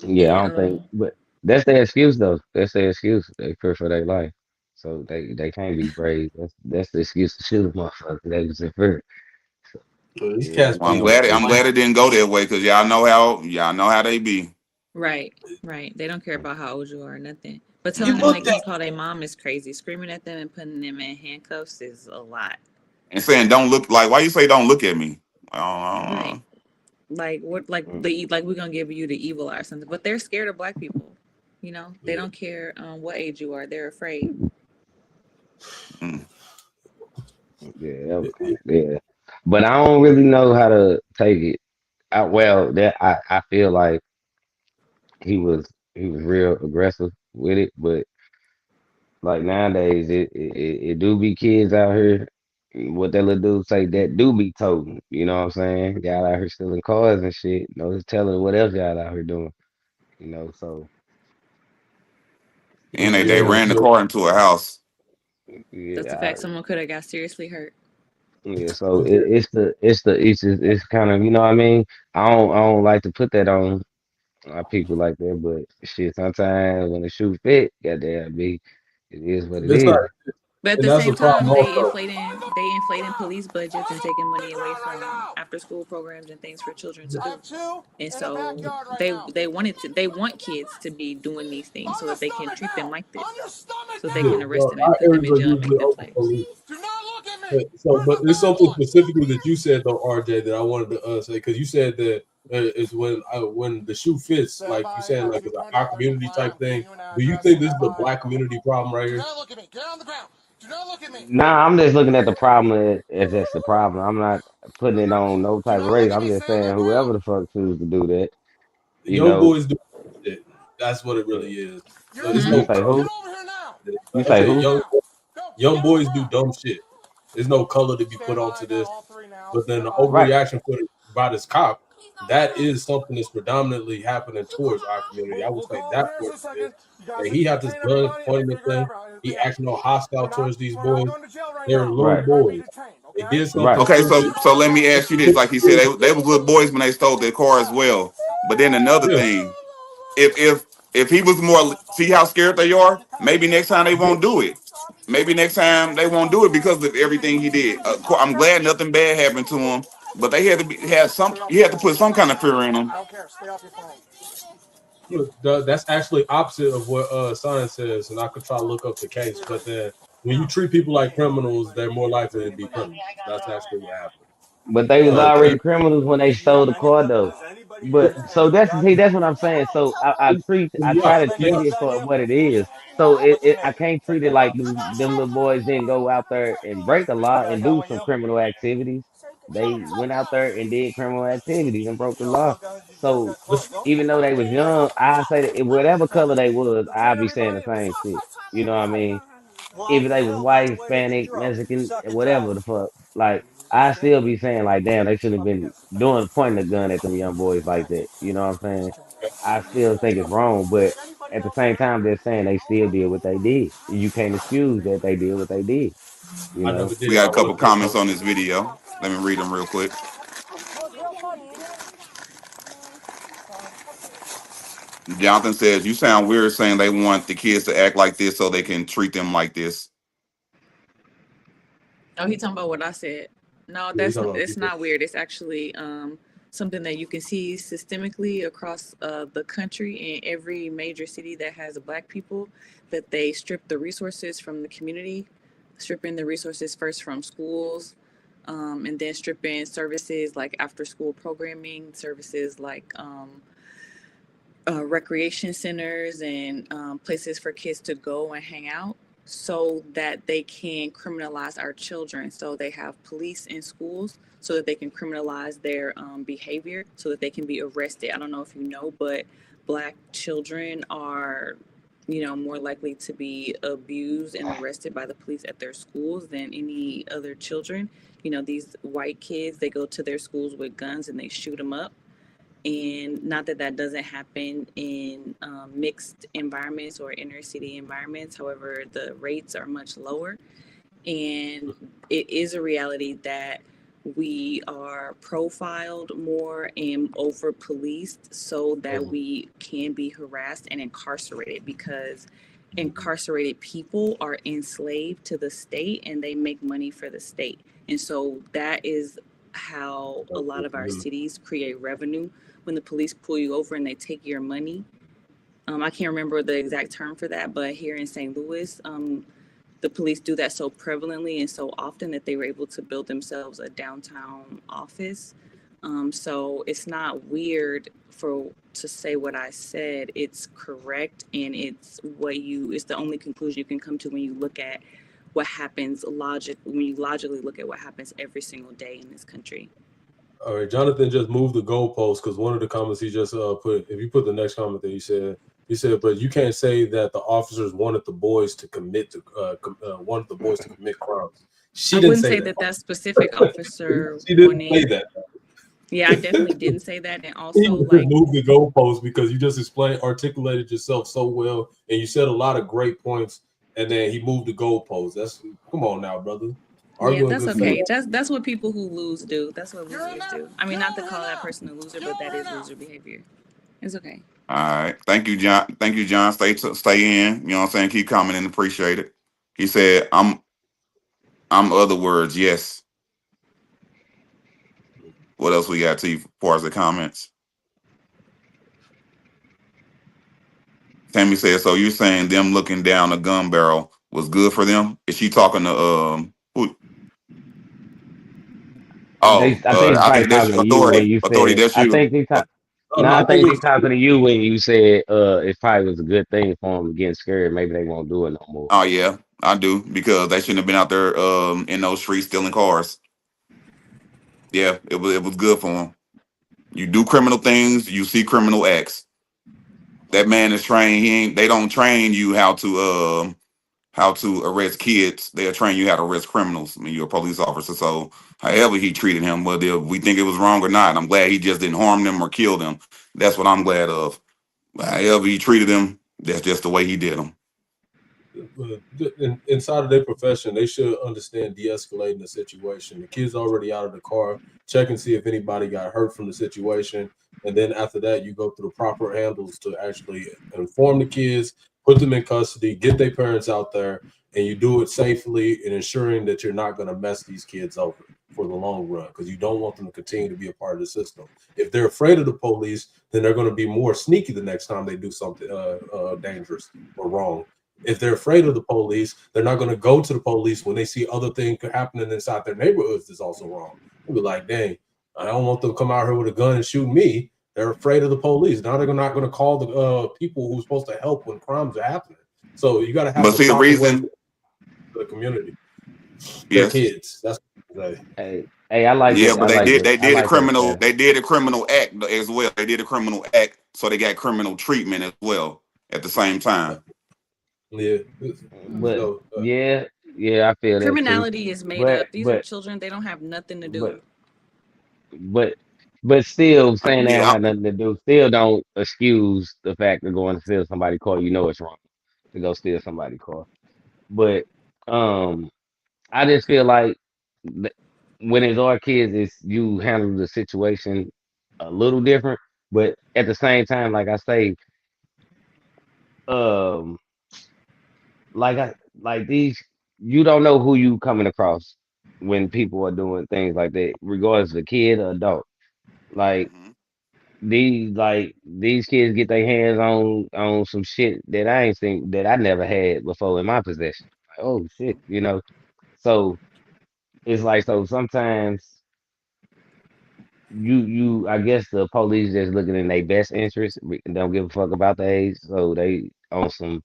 yeah, I don't think but that's their excuse though. That's their excuse. They fear for their life. So they can't be brave. That's the excuse to shoot a motherfucker. They just in fear. So, These yeah, cats Well, be I'm glad it didn't go that way because y'all know how they be. Right. They don't care about how old you are or nothing. But telling them they can't call their mom is crazy. Screaming at them and putting them in handcuffs is a lot. And saying don't look like why you say don't look at me? Right. Like what? Like we're gonna give you the evil eye or something. But they're scared of black people. You know, they don't care what age you are. They're afraid. Yeah. But I don't really know how to take it. I feel like he was real aggressive with it, but like nowadays it do be kids out here. What that little dude say that do be toting. You know what I'm saying? Y'all out here stealing cars and shit. No, it's telling what else y'all out here doing. You know, so And they ran the car into a house. That's the fact. Someone could have got seriously hurt. Yeah, so it's kind of, you know what I mean? I don't like to put that on people like that, but shit, sometimes when the shoe fit, goddamn be, it is what it That's is. right. But at And the that's same the problem time, also. they inflating police budgets and taking money away from after school programs and things for children to do. And so they want kids to be doing these things so that they can treat them like this, so they can arrest them and put them in jail and make them play. But there's something specifically that you said though, RJ, that I wanted to say because you said that it's when the shoe fits, like you saying, like it's a our community type thing. Do you think this is a black community problem right here? Nah, I'm just looking at the problem as that's the problem. I'm not putting it on no type of race. I'm just saying whoever the fuck choose to do that, you Young know. boys do shit. That's what it really is. So You say who? You say who? young boys do dumb shit. There's no color to be put Stand by. onto I got this. all three now. But then Stand the by. Right. overreaction by this cop, that is something that's predominantly happening towards our community. I would We'll say call that here in portion a of it. second. You guys And just he had this detain gun everybody and we'll pointing at figure thing. He everything out. acting all hostile towards these We're not boys. going to jail right They're now. little Right. You're going to be boys. detained, They okay? did Right. something Okay, so stupid. so let me ask you this. Like he said, they was little boys when they stole their car as well. But then another Yeah. thing, if he was more, see how scared they are. Maybe next time they won't do it. Maybe next time they won't do it because of everything he did. I'm glad nothing bad happened to him, but they had to have some. You had to put some kind of fear in them. I don't care. Stay off your phone. Look, that's actually opposite of what science says, and I could try to look up the case. But then when you treat people like criminals, they're more likely to be criminals. That's actually what happened. But they was They, already criminals when they stole the car though. But so that's what I'm saying. So I yeah, try to treat yeah. it for what it is. So I can't treat it like them little boys didn't go out there and break the law and do some criminal activities. They went out there and did criminal activities and broke the law. So even though they was young, I say that whatever color they was, I'd be saying the same shit. You know what I mean? If they was white, Hispanic, Mexican, whatever the fuck, like I still be saying like, damn, they should have been doing pointing a gun at them young boys like that. You know what I'm saying? I still think it's wrong, but at the same time, they're saying they still did what they did. You can't excuse that they did what they did. You I know? never We did. got I a couple looked at comments on this video. Let me read them real quick. Jonathan says, "You sound weird saying they want the kids to act like this so they can treat them like this." Oh, he talking about what I said. No, yeah, he's that's talking about it's people. not weird. It's actually something that you can see systemically across the country in every major city that has black people. That they strip the resources from the community, stripping the resources first from schools, and then stripping services like after school programming, services like recreation centers and places for kids to go and hang out so that they can criminalize our children. So they have police in schools so that they can criminalize their behavior so that they can be arrested. I don't know if you know, but black children are, more likely to be abused and arrested by the police at their schools than any other children. These white kids, they go to their schools with guns and they shoot them up, and not that that doesn't happen in mixed environments or inner city environments. However, the rates are much lower, and it is a reality that we are profiled more and over policed so that we can be harassed and incarcerated, because incarcerated people are enslaved to the state and they make money for the state. And so that is how a lot of our cities create revenue. When the police pull you over and they take your money, I can't remember the exact term for that, but here in St. Louis, the police do that so prevalently and so often that they were able to build themselves a downtown office. So it's not weird to say what I said. It's correct, and it's the only conclusion you can come to when you look at what happens when you logically look at what happens every single day in this country. All right, Jonathan just moved the goalpost because one of the comments he just put. If you put the next comment that he said, but you can't say that the officers wanted the boys to commit crimes. She I didn't wouldn't say say that. that specific officer She didn't say wanted. that. Yeah, I definitely didn't say that. And He also, just like, moved the goalpost because you just articulated yourself so well, and you said a lot of great points, and then he moved the goalpost. Come on now, brother. yeah, Arguing that's good okay. faith. That's what people who lose do. That's what losers do. I mean, not to call that person a loser, but that is loser behavior. It's okay. All right. Thank you, John. Thank you, John. Stay in. You know what I'm saying? Keep commenting. Appreciate it. He said, I'm other words. Yes. What else we got to you as far as the comments? Tammy said, so you're saying them looking down a gun barrel was good for them? Is she talking to who? Oh, I think he's probably that's talking to you when authority. you Authority, said. that's I you. think he talk. Oh, No, no, I I think think it he's was. talking to you when you said it probably was a good thing for them getting scared. Maybe they won't do it no more. Oh yeah, I do, because they shouldn't have been out there in those streets stealing cars. Yeah, it was good for them. You do criminal things, you see criminal acts. That man is trained. They don't train you how to how to arrest kids. They'll train you how to arrest criminals when you're a police officer. So however he treated him, whether we think it was wrong or not, I'm glad he just didn't harm them or kill them. That's what I'm glad of. However he treated them, that's just the way he did them. Inside of their profession, they should understand de-escalating the situation. The kid's already out of the car. Check and see if anybody got hurt from the situation, and then after that, you go through the proper handles to actually inform the kids, put them in custody, get their parents out there, and you do it safely and ensuring that you're not going to mess these kids over for the long run, because you don't want them to continue to be a part of the system. If they're afraid of the police, then they're going to be more sneaky the next time they do something dangerous or wrong. If they're afraid of the police, they're not going to go to the police when they see other things happening inside their neighborhoods that's also wrong. They'll be like, dang, I don't want them to come out here with a gun and shoot me. They're afraid of the police. Now they're not going to call the people who's supposed to help when crimes are happening. So you got to have But the see the proper way reason, for the community. Their yes. kids. That's what Hey, I like Yeah, that. I but they like did that. they I did a like that, criminal Sam. they did a criminal act as well. They did a criminal act, so they got criminal treatment as well at the same time. yeah. But So yeah, I feel that too. Criminality is made But up. These are but children. They don't have nothing to do. but but but still saying they don't Yeah, have nothing to do, still don't excuse the fact of going to steal somebody's car. You know it's wrong to go steal somebody's car. But um I just feel like th- when it's our kids, it's you handle the situation a little different. But at the same time, like I say, um, like I like these, you don't know who you coming across when people are doing things like that, regardless of a kid or adult. Like hmm, these kids get their hands on some shit that I ain't seen that I never had before in my possession. Like, oh shit, you know. So it's like so sometimes you I guess the police just looking in their best interest and don't give a fuck about the age. So they on some,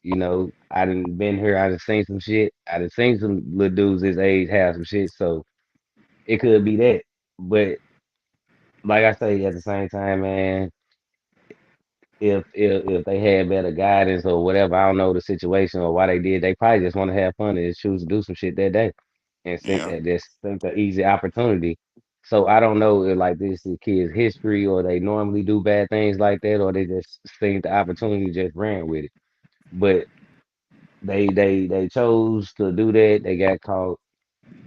you know, I done been here, I done seen some shit. I done seen some little dudes this age have some shit, so it could be that. But like I say, at the same time, man, if they had better guidance or whatever, I don't know the situation or why they did, they probably just want to have fun and just choose to do some shit that day and think yeah. that this think the easy opportunity. So I don't know if like this is kids' history or they normally do bad things like that or they just think the opportunity just ran with it. But they chose to do that. They got caught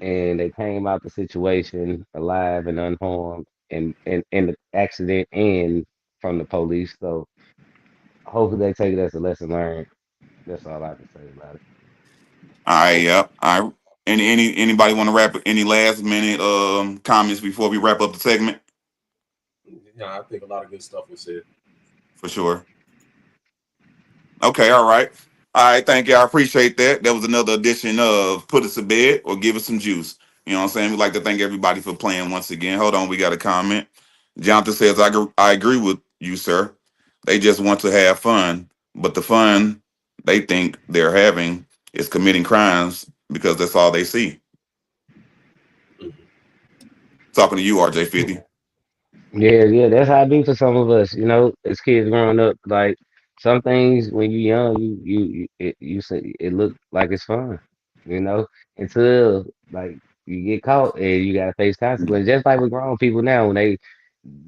and they came out the situation alive and unharmed and the accident and from the police. So hopefully they take it as a lesson learned. That's all I can say about it. All right, yeah. All right. Anybody want to wrap any last minute comments before we wrap up the segment? yeah, I think a lot of good stuff was said. For sure. Okay, all right. All right, thank you. I appreciate that. That was another edition of Put Us to Bed or Give Us Some Juice. You know what I'm saying? We'd like to thank everybody for playing once again. Hold on, we got a comment. Jonathan says, I agree with you, sir. They just want to have fun, but the fun they think they're having is committing crimes because that's all they see. Talking to you, RJ50. Yeah, that's how it be for some of us. You know, as kids growing up, like some things when you young, you say it look like it's fun. You know, until like you get caught and you gotta face consequences. Just like with grown people now, when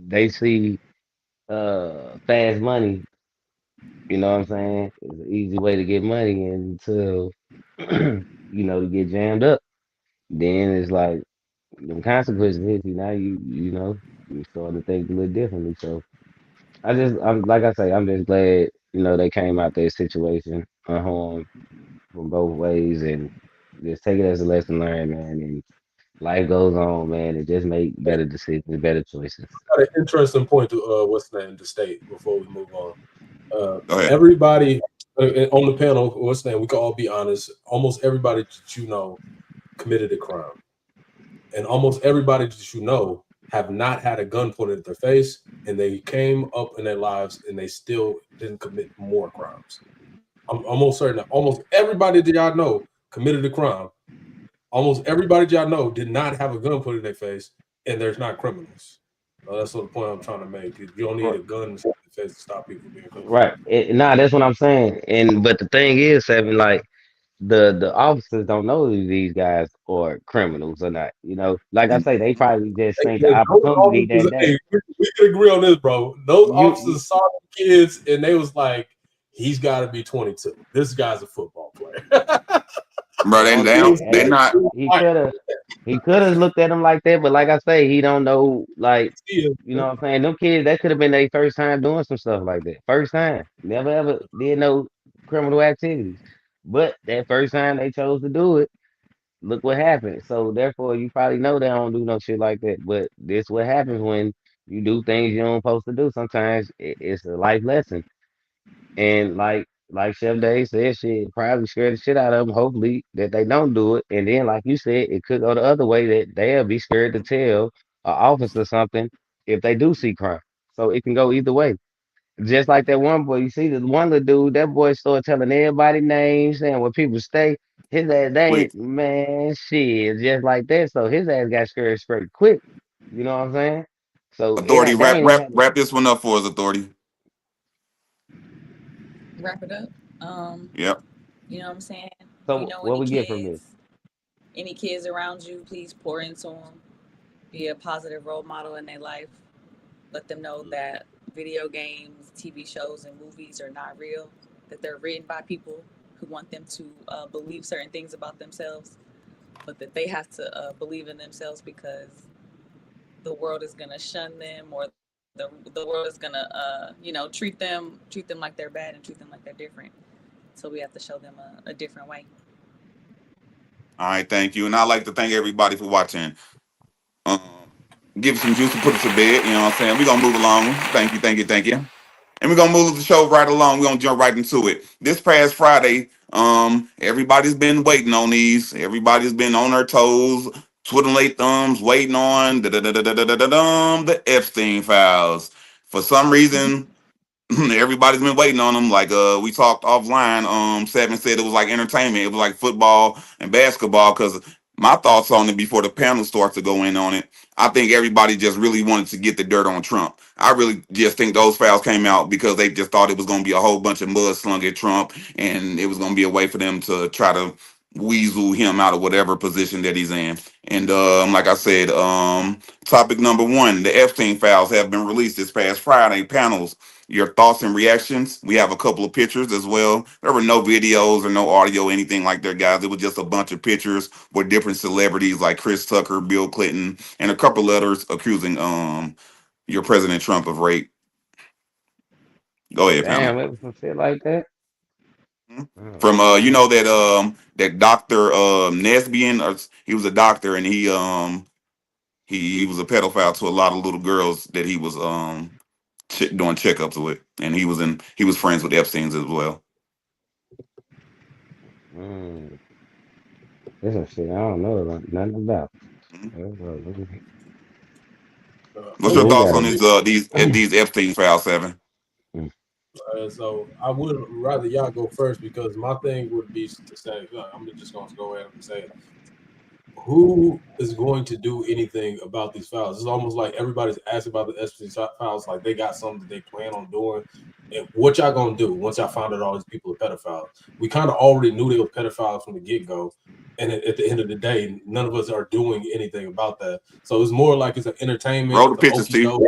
they see fast money, you know what I'm saying? It's an easy way to get money until you know you get jammed up. Then it's like the consequences hit you. Now you know you start to think a little differently. So I'm like I say, I'm just glad you know they came out their situation unharmed from both ways and just take it as a lesson learned, man. And life goes on, man, and just make better decisions, better choices. Got an interesting point to what's the name to state before we move on. Go ahead. Everybody on the panel, what's the name? We can all be honest. Almost everybody that you know committed a crime, and almost everybody that you know have not had a gun pointed at their face, and they came up in their lives and they still didn't commit more crimes. I'm almost certain that almost everybody that y'all know committed a crime. Almost everybody that y'all know did not have a gun put in their face, and there's not criminals. That's what the point I'm trying to make. You don't need Right. a gun in the face to stop people from being criminals. Right. Nah, that's what I'm saying. And but the thing is, Seven, like. the officers don't know if these guys are criminals or not. You know, like I say, they probably just Hey, think the hey, those opportunity that officers, day. hey, we can agree on this, bro. Those You officers saw the kids and they was like, he's got to be 22. This guy's a football player. Bro, I don't they think don't, they not. he could have looked at him like that, but like I say, he don't know like you know what I'm saying. Them kids that could have been their first time doing some stuff like that. First time, never ever did no criminal activities, but that first time they chose to do it. Look what happened. So therefore, you probably know they don't do no shit like that. But this what happens when you do things you don't supposed to do. Sometimes it's a life lesson. And like Chef Dave said, shit probably scare the shit out of them. Hopefully that they don't do it. And then like you said, it could go the other way that they'll be scared to tell an officer something if they do see crime. So it can go either way. Just like that one boy, you see the one little dude, that boy started telling everybody names and where people stay. His ass, they Quick. ain't, man, shit, just like that. So his ass got scared straight quick. You know what I'm saying? So it Authority, ain't, they wrap, ain't even wrap, had to, wrap this one up for us, Authority. Wrap it up. Um, Yep. you know what I'm saying? If you so know what any we get from this? kids, any kids around you, please pour into them. Be a positive role model in their life. Let them know that video games, TV shows, and movies are not real. That they're written by people who want them to believe certain things about themselves, but that they have to believe in themselves because the world is gonna shun them, or the world is gonna treat them like they're bad and treat them like they're different. So we have to show them a different way. All right, thank you. And I'd like to thank everybody for watching. Um, give it some juice to put it to bed. You know what I'm saying? We're going to move along. Thank you, thank you, thank you. And we're gonna move the show right along. We're gonna jump right into it. This past Friday, everybody's been waiting on these. Everybody's been on their toes, twiddling their thumbs, waiting on the Epstein files. For some reason, everybody's been waiting on them. Like we talked offline. Seven said it was like entertainment. It was like football and basketball. Because my thoughts on it before the panel starts to go in on it, I think everybody just really wanted to get the dirt on Trump. I really just think those files came out because they just thought it was going to be a whole bunch of mud slung at Trump, and it was going to be a way for them to try to weasel him out of whatever position that he's in. And like I said, topic number one: the Epstein files have been released this past Friday. Panels, your thoughts and reactions. We have a couple of pictures as well. There were no videos or no audio, anything like that, guys. It was just a bunch of pictures with different celebrities like Chris Tucker, Bill Clinton, and a couple letters accusing your President Trump of rape. Go ahead, panel. Damn, it was some shit like that. Mhm. Oh, From you man. know that Dr. Nesbian, he was a doctor, and he was a pedophile to a lot of little girls that he was doing checkups with, and he was friends with Epstein's as well. Mm, this some shit I don't know nothing about. Mhm. What's I'm your So we thoughts gotta on do. these Epstein files, Seven? Mm, So I would rather y'all go first because my thing would be to say, look, I'm just going to go ahead and say, who is going to do anything about these files? It's almost like everybody's asking about the Epstein files, like they got something that they plan on doing. And what y'all gonna do once y'all found out all these people are pedophiles? We kind of already knew they were pedophiles from the get go, and at the end of the day, none of us are doing anything about that. So it's more like it's an entertainment, Roll the it's an pictures, okie T. doke.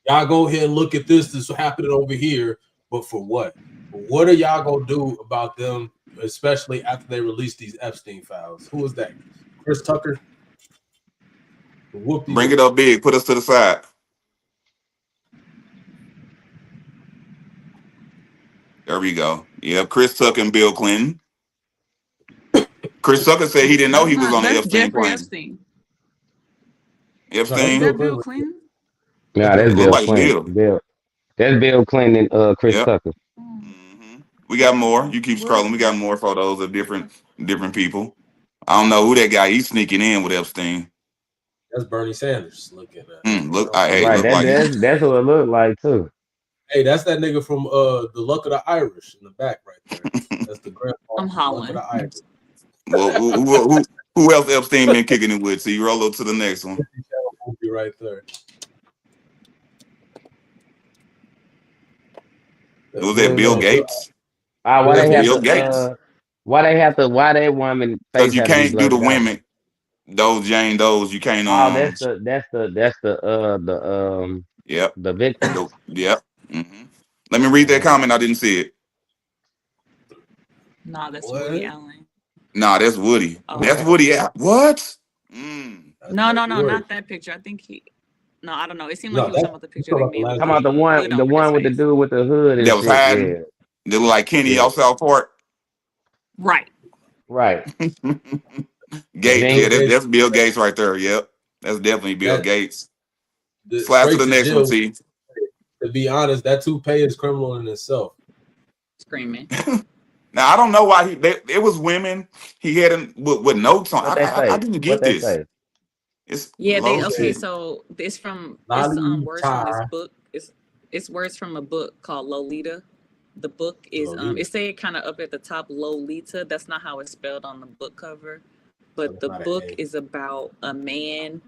Y'all go ahead and look at this. This is happening over here, but for what? What are y'all gonna do about them, especially after they release these Epstein files? Who is that? Chris Tucker? Whoop de Bring it doo. up big. Put us to the side. There we go. Yep, Chris Tucker and Bill Clinton. Chris Tucker said he didn't know That's he was not. on the That's Epstein Jeffrey plane. Epstein. No, that's Is Bill Epstein. that Bill Clinton. Clinton? That's nah, Bill that's It looked Bill Clinton. like Clinton. Bill. That's Bill Clinton and Chris Yep. Tucker. We got more. You keep Well, scrolling. We got more photos of different people. I don't know who that guy. He's sneaking in with Epstein. That's Bernie Sanders looking at. You Look, know? hey, Right, look like he. that's what it looked like too. Hey, that's that nigga from the Luck of the Irish in the back right there. That's the grandpa I'm from the Luck of hollering. the Irish. Well, who else Epstein been kicking it with? So you roll up to the next one. Movie right there. Who was Who that? is Bill that? Bill, Gates. Ah, why Bill they That's have Gates. Bill to Gates. Why they have to? Why that woman Because face you have to be can't do the blurred out? women. Those Jane Does you can't Oh, yep. the victim. Yep. Let me read that comment. I didn't see it. Nah, that's Woody What? Allen. Nah, that's Woody. Oh, That's Woody. What? That's no, weird. not that picture. I think he. No, I don't know. It seemed like No, he was that's talking about the you picture talking they about the made last with Come on, picture. the hood the over his one with the face. dude with the hood and That was shit. Yeah, hiding. They look like Kenny Yeah, off South Park. Right. right. that Gates. Bill Yeah, Gates. that's Bill Gates right there. Yep. That's definitely Bill That Gates. Slide to straight the to next one, jail. T. To be honest, that toupee is criminal in itself. Screaming. Now I don't know why it was women. He had him with notes on. What they I say? didn't What get they this. say? It's Yeah, He they low okay. said, key. So it's "Lolly words from this tie, book. It's words from a book called Lolita. The book is Lolita." it say kind of up at the top Lolita. That's not how it's spelled on the book cover, So but it's the not an book A. is about a man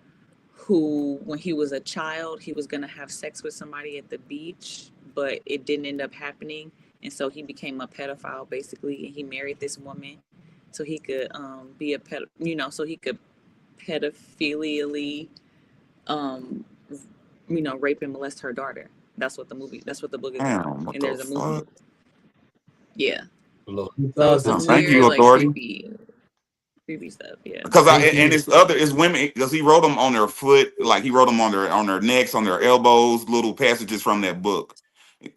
who, when he was a child, he was gonna have sex with somebody at the beach, but it didn't end up happening, and so he became a pedophile basically, and he married this woman so he could be a pet, so he could pedophilially um, rape and molest her daughter. That's what the book is about. Damn, what And the there's a movie. fuck? Yeah. So Lolita, it's the some Thank weird, you, like toupee, authority. creepy stuff. Yeah. Because and pinky. it's other it's women because he wrote them on their foot, like he wrote them on their necks, on their elbows, little passages from that book.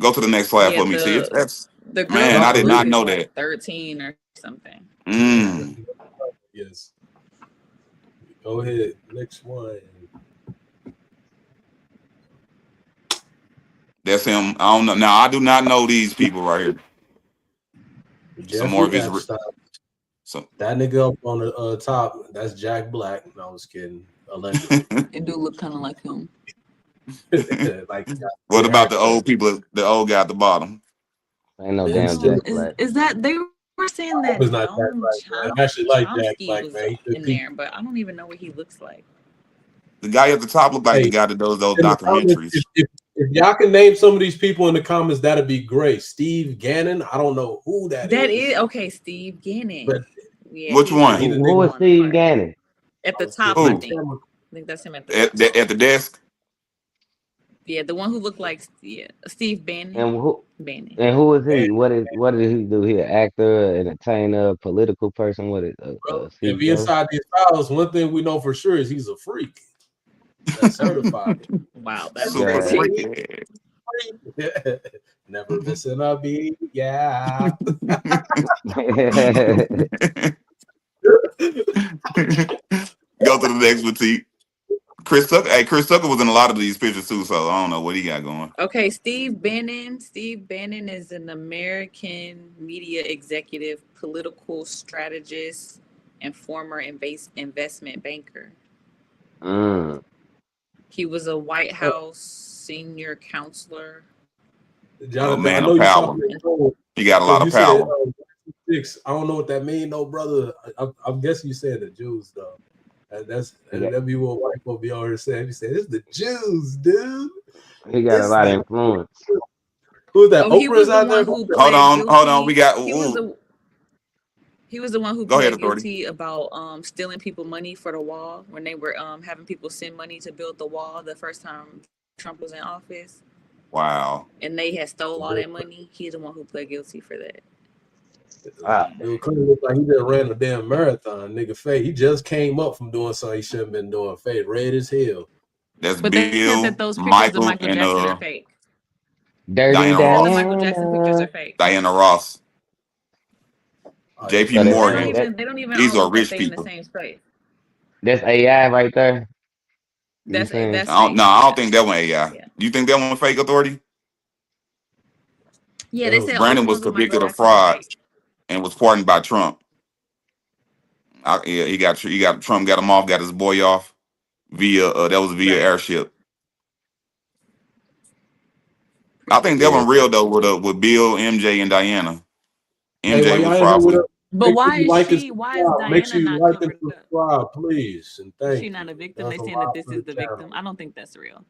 Go to the next slide Yeah. for me. See, The that's the girl man, in I the Proper did book not reading. is know like that. 13 or something. Mm, Yes. Go ahead. Next one. that's him. I don't know. Now I do not know these people right here. Some more of Jeffrey his. Epstein. So That nigga up on the top, that's Jack Black. No, I was kidding. Allegedly. It do look kind of like him. Like, what good about the haircut. old people? The old guy at the bottom. Ain't no He's damn still, Jack Black. Is that they were saying was that not Jack Noam Black, man. I actually like Jack Chomsky Black, was man. He took in people. there, but I don't even know what he looks like. The guy at the top looked like the Hey, guy that does those in the comments, documentaries. if y'all can name some of these people in the comments, that'd be great. Steve Gannon, I don't know who that That is is, okay, Steve Gannon. but Yeah, Which he's he one? the Who nigga is falling Steve apart. Gannon? At I the was top, getting I the Who think. camera. I think that's him at the at top. the desk? Yeah, the one who looked like Steve Bannon. And who Bannon. and who is And, he? What did he do here? Actor, entertainer, political person? What is bro, if he CEO? inside these files, one thing we know for sure is he's a freak. That's certified. Wow, that's Super Okay. crazy. freaky. Never missing a beat. Yeah. Go to the next one, T. Chris Tucker. Hey, Chris Tucker was in a lot of these pictures too, so I don't know what he got going. Okay, Steve Bannon. Steve Bannon is an American media executive, political strategist, and former investment banker. mm. He was a White House senior counselor. Oh Jonathan, I man, know of you power. talking about He got a lot because of you said power. 6. I don't know what that mean, though, brother. I'm guessing you said the Jews, though. He got That'd be what white folk be over here saying. You say it's the Jews, dude. he got a It's lot of the influence. who's that? Oh, he Oprah's was the out there. one who Hold pled on, hold on. We guilty. got. He was the one who Go ahead, pled authority. guilty about stealing people money for the wall when they were having people send money to build the wall the first time Trump was in office, Wow. and they had stole all that money. He's the one who pled guilty for that. Ah, Bill Clinton looked like he just ran a damn marathon, nigga. Fade. He just came up from doing something he shouldn't have been doing. Fade, red as hell. That's But they said that Bill, those pictures of Michael, Michael and Jackson are fake. Dirty Diana They said the Ross. Michael Jackson pictures are Diana. fake. Diana Ross. Oh yeah, J.P. So she that's fucked Morgan. up. They don't even These all are look like rich they in the people. same space. that's AI right there. You saying? That's fake. I don't Yeah, think that one AI. yeah, Do you think that one fake, authority? yeah. That They was said all the Brandon was ones with Michael convicted of Jackson are fraud fake. and was pardoned by Trump. Yeah, he got Trump got him off, got his boy off via that was via Right. airship. I Pretty think that yeah. one crazy. real though with Bill, MJ, and Diana. Hey, while MJ was y'all in here with us, probably But make sure why you is like and she? Why is subscribe. Make sure Diana you not like and covered up? subscribe, please, and Is she thank not you. a victim? Does They a saying that lot this for is the the channel. victim. I don't think that's real.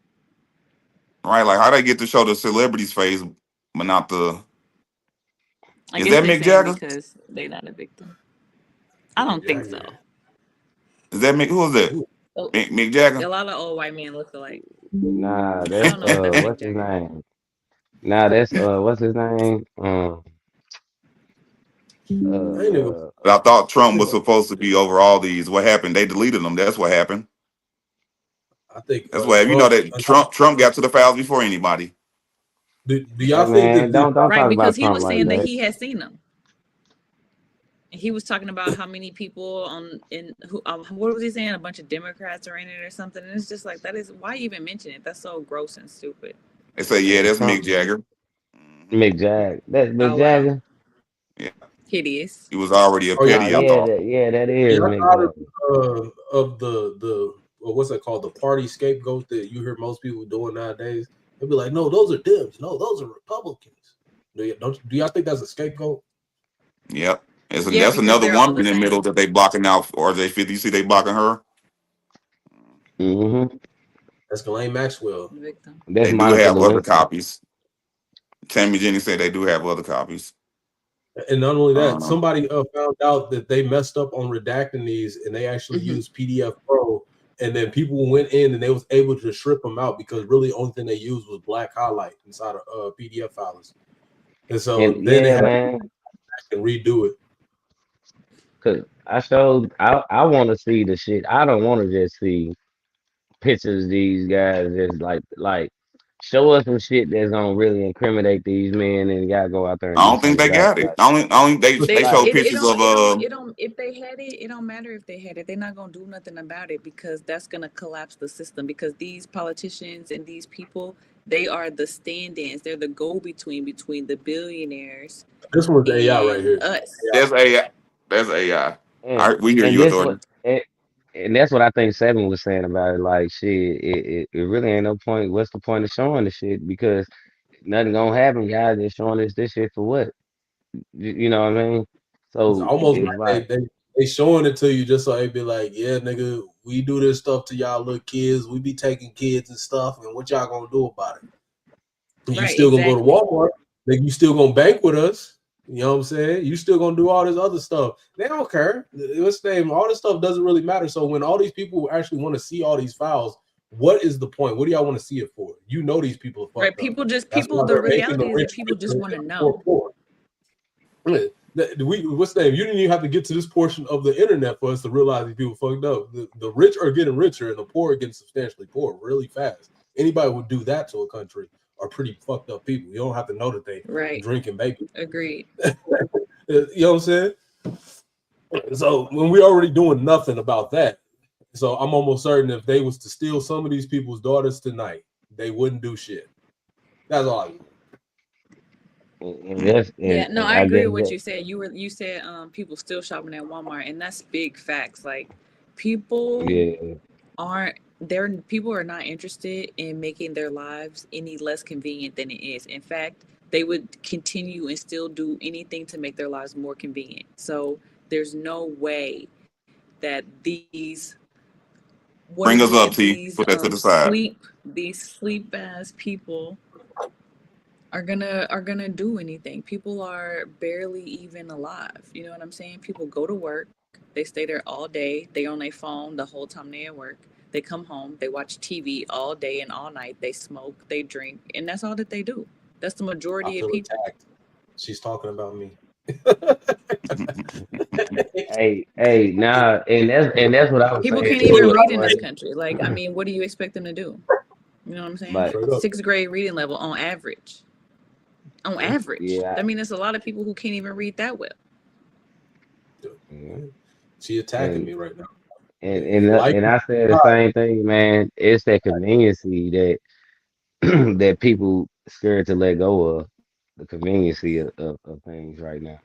right. Like how they get to show the celebrity's face, but not the. I Is guess that they Mick saying Jagger? because they not a victim. I Mick don't think so. Jagger. Is that Mick? Who is that? Ooh, A Mick Jagger? a lot of old white men look alike. Nah, I that's don't know if that's Mick what's his Jagger. name? Nah, that's what's his name? I ain't even. Uh, But I thought I Trump think. was supposed to be over all these. What happened? They deleted them. That's what happened. I think That's what you know Trump. that Trump got to the files before anybody. Do hey y'all think man, that this? don't Right, talk because about he Trump was like saying that that. he had seen them. And he was talking about how many people on in who what was he saying? A bunch of Democrats are in it or something. And it's just like that is why even mention it? That's so gross and stupid. They say, yeah, that's Mick Trump, Jagger. Hmm. Mick Jag, that's Mick Oh wow, Jagger. Yeah, hideous. he was already a Oh yeah. Oh petty, I yeah, thought. that Are is y'all Mick tired Jagger. of the what's that called, the party scapegoat that you hear most people doing nowadays? They'll be like, no, those are Dems. No, those are Republicans. Do y'all think that's a scapegoat? Yep. Yeah, That's because another they're all woman the in the middle same. that they blocking out. RJ50, you see they blocking her? Mm-hmm. That's Ghislaine Maxwell. Victim. That's They do Monica have other Lewinsky. copies. Tammy Jennings said they do have other copies. And not only that, Uh, somebody found out that they messed up on redacting these, and they actually Hmm. used PDF Pro. And then people went in and they was able to strip them out because really the only thing they used was black highlight inside of PDF files. And so And then they yeah, had man, to redo it. cause I want to see the shit. I don't want to just see pictures of these guys just like show us some shit that's gonna really incriminate these men and gotta go out there and I do don't think something they about it. got it. Only they They Like show it, it pictures don't of it don't it don't if they had it, it don't matter if they had it. They're not gonna do nothing about it because that's gonna collapse the system because these politicians and these people, they are the stand-ins. They're the go-between between the billionaires This one's AI right and here. us. that's AI. That's AI. and We hear and you, this what authority. and that's what I think Seven was saying about it. Like shit, it really ain't no point. What's the point of showing the shit? Because nothing gonna happen. Guys just showing us this shit for what? You know what I mean? It's So almost it's like like, they showing it to you just so they be like, yeah, nigga, we do this stuff to y'all little kids. We be taking kids and stuff, and what y'all gonna do about it? And you Right, still gonna go to exactly. Walmart? Nigga, you still gonna bank with us? You know what I'm saying? You still gonna do all this other stuff. They don't care. What's the name? All this stuff doesn't really matter. So when all these people actually want to see all these files, what is the point? What do y'all want to see it for? You know these people are Right. fucked up. That's People why the they're making the reality is that rich people just richer want to and the poor know. poor. What's the name? You didn't even have to get to this portion of the internet for us to realize these people fucked up. The rich are getting richer and the poor are getting substantially poor really fast. Anybody would do that to a country are pretty fucked up people. You don't have to know that they Right. drink and baby. Agreed. You know what I'm saying? So when we already doing nothing about that, so I'm almost certain if they was to steal some of these people's daughters tonight, they wouldn't do shit. That's all I mean. and that's Yeah, no, and I I agree guess with what that you said. You said people still shopping at Walmart and that's big facts. Like people yeah. aren't they're people are not interested in making their lives any less convenient than it is. In fact, they would continue and still do anything to make their lives more convenient. So there's no way that these what Bring did you us say up, T. Put that to the side. these sleep ass people are gonna do anything. People are barely even alive. You know what I'm saying? People go to work, they stay there all day, they on their phone the whole time they at work. They come home, they watch TV all day and all night, they smoke, they drink, and that's all that they do. That's the I majority of feel people. attacked. She's talking about me. That's what I was People saying can't even too. read in this Like country. Like, I mean, what do you expect them to do? You know what I'm saying? like Straight up. Sixth grade reading level on average. On Yeah. average. yeah, That means there's a lot of people who can't even read that well. yeah. She attacking and me right now. and If and you uh, like and it, I said the same thing, man. It's that conveniency that that people scared to let go of. The conveniency of things right now.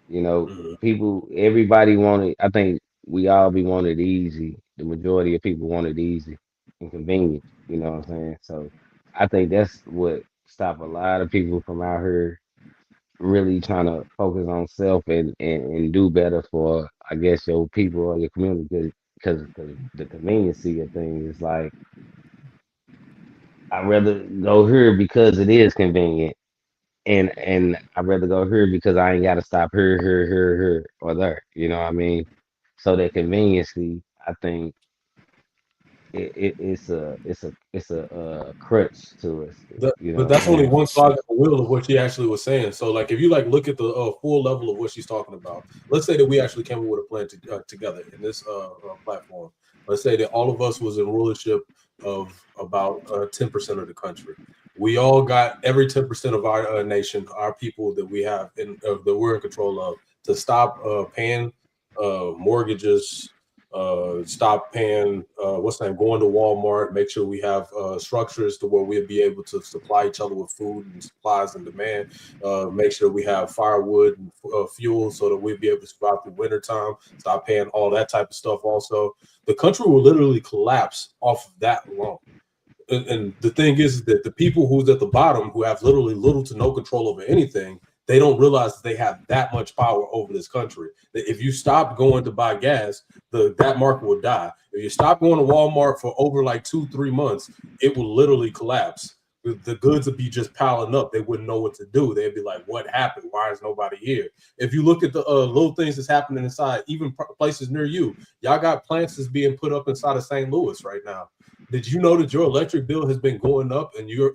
You know, mhm. people, everybody wanted. I think we all be wanted easy. The majority of people wanted easy and convenient. You know what I'm saying? So I think that's what stop a lot of people from out here really trying to focus on self and do better for, I guess, your people or your community because the conveniency of things is like I'd rather go here because it is convenient and I'd rather go here because I ain't got to stop here, or there. You know what I mean? So that conveniency, I think it's a crutch to us. You know But what I'm that's only saying? one side of the wheel of what she actually was saying. So, like, if you like look at the full level of what she's talking about, let's say that we actually came up with a plan together in this platform. Let's say that all of us was in rulership of about 10% of the country. We all got every 10% of our nation, our people that we have that we're in control of, to stop paying mortgages, stop paying what's the name, going to Walmart, make sure we have structures to where we'll be able to supply each other with food and supplies and demand, make sure we have firewood and fuel so that we'll be able to survive through winter time, stop paying all that type of stuff. Also, the country will literally collapse off of that alone. And the thing is that the people who's at the bottom, who have literally little to no control over anything, they don't realize that they have that much power over this country. That if you stop going to buy gas, that market will die. If you stop going to Walmart for over like 2-3 months, it will literally collapse. The goods would be just piling up. They wouldn't know what to do. They'd be like, "What happened? Why is nobody here?" If you look at the little things that's happening inside, even places near you, y'all got plants that's being put up inside of St. Louis right now. Did you know that your electric bill has been going up and you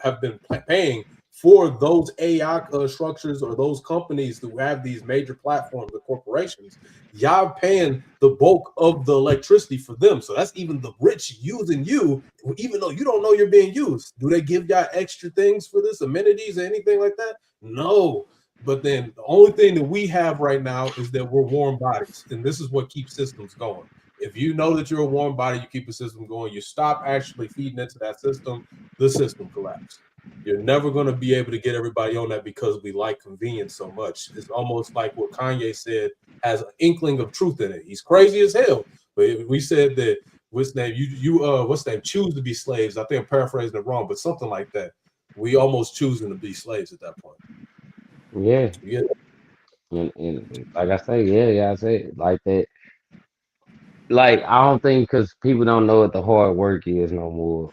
have been paying for those AI structures or those companies who have these major platforms, the corporations? Y'all paying the bulk of the electricity for them. So that's even the rich using you, even though you don't know you're being used. Do they give y'all extra things for this, amenities or anything like that? No. But then the only thing that we have right now is that we're warm bodies, and this is what keeps systems going. If you know that you're a warm body, you keep a system going, you stop actually feeding into that system, the system collapses. You're never going to be able to get everybody on that because we like convenience so much. It's almost like what Kanye said has an inkling of truth in it. He's crazy as hell. But if we said that what's name choose to be slaves. I think I'm paraphrasing it wrong, but something like that. We almost choosing to be slaves at that point. Yeah. Yeah. And like I say, yeah, I say it like that. Like I don't think because people don't know what the hard work is no more.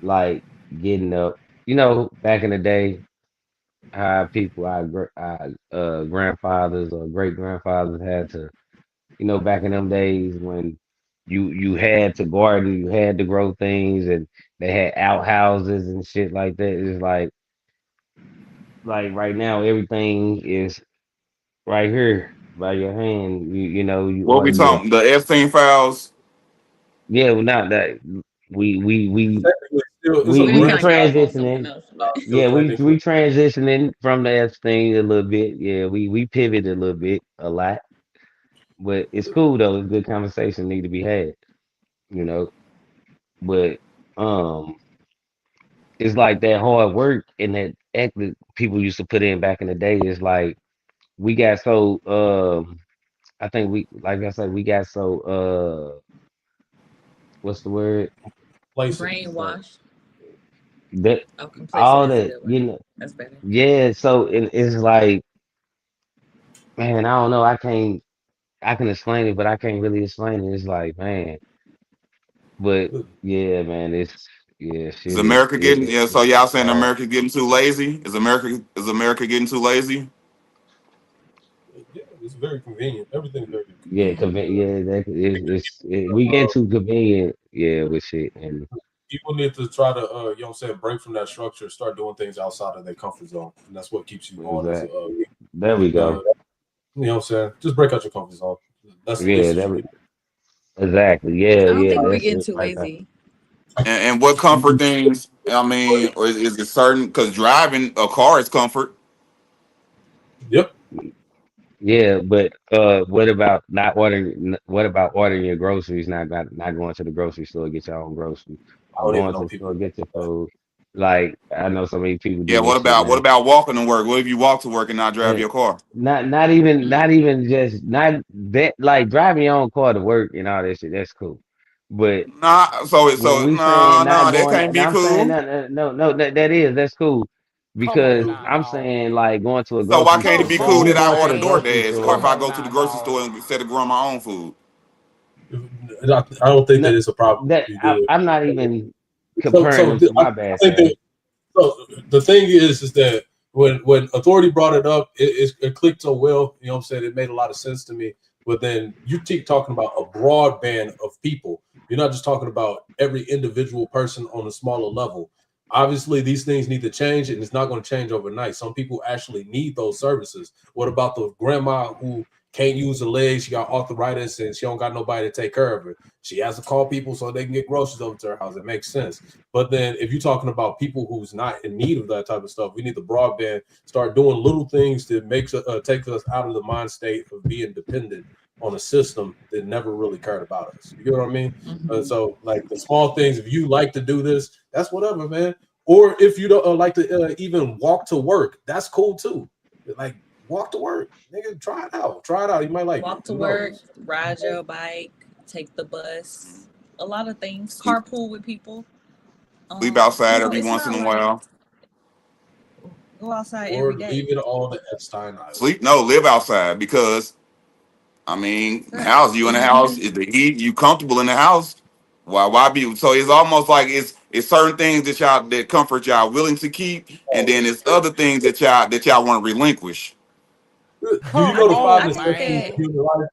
Like getting up, back in the day, how people, our grandfathers or great grandfathers had to, back in them days when you had to garden, you had to grow things, and they had outhouses and shit like that. It's like right now, everything is right here by your hand. You What or we you talking? The Epstein files. yeah, well, not that we we we Technically, still, it's a we We we kind of remnant got off on something transitioning. else, but still Yeah, we technically. transitioning from the Epstein a little bit. Yeah, we pivoted a little bit, a lot, but it's cool though. It's good conversation need to be had, you know. But um, it's like that hard work and that effort people used to put in back in the day. Is like we got so I think we like I said we got so what's the word Complacent. so brainwashed. that Oh, complacent all is a that good one. That's better. yeah. So it's like man, I don't know. I can explain it, but I can't really explain it. It's like, man, but yeah, man, Is shit is America getting? Yeah. So y'all saying America getting too lazy? Is America getting too lazy? Yeah, it's very convenient. Everything's very yeah, convenient. yeah, we get too convenient, yeah, with shit, and People need to try to, break from that structure, start doing things outside of their comfort zone, and that's what keeps you going as a. that there we go. Just break out your comfort zone. That's the Yeah, least that you can do. exactly. I Yeah, don't yeah, think we're that's getting it too right there. lazy. And what comfort things? I mean, or is it certain? Because driving a car is comfort. Yep. Yeah, but what about not ordering? What about ordering your groceries? Not going to the grocery store get your own groceries, I or don't even going know to the people. store get your food. Like I know so many people Yeah. do this What shit about what now. about walking to work? What if you walk to work and not drive And your car? not even just not that like driving your own car to work and all that shit. That's cool, but Nah. when we saying Nah. not That going, can't and be I'm saying cool. no, that's cool because I'm saying like going to a So why grocery can't it store. be When cool you that I going to order the grocery DoorDash, or store, if I go to the grocery store instead of growing my own food? I don't think no, that it's a problem that if you do it. I'm not even So, comparing so them to I my bad think self. that so the thing is that when authority brought it up, it clicked so well. You know what I'm saying? It made a lot of sense to me. But then you keep talking about a broad band of people. You're not just talking about every individual person on a smaller level. Obviously, these things need to change, and it's not going to change overnight. Some people actually need those services. What about the grandma who can't use her legs? She got arthritis, and she don't got nobody to take care of her. She has to call people so they can get groceries over to her house. It makes sense. But then if you're talking about people who's not in need of that type of stuff, we need the broadband start doing little things to make take us out of the mind state of being dependent on a system that never really cared about us. You get what I mean? So like the small things, if you like to do this, that's whatever, man. Or if you don't like to even walk to work, that's cool too. Like walk to work, nigga, try it out. Try it out. You might like walk it. to work, ride your bike, take the bus, a lot of things. Carpool with people. Sleep outside every It's once in not a like while. go outside or every day. leave it all to Epstein Island. Live outside because I mean, house you in the house is the heat. You comfortable in the house. Why be? So it's almost like it's certain things that comfort y'all willing to keep, and then it's other things that y'all want to relinquish. Do you know the five necessities that. of human life?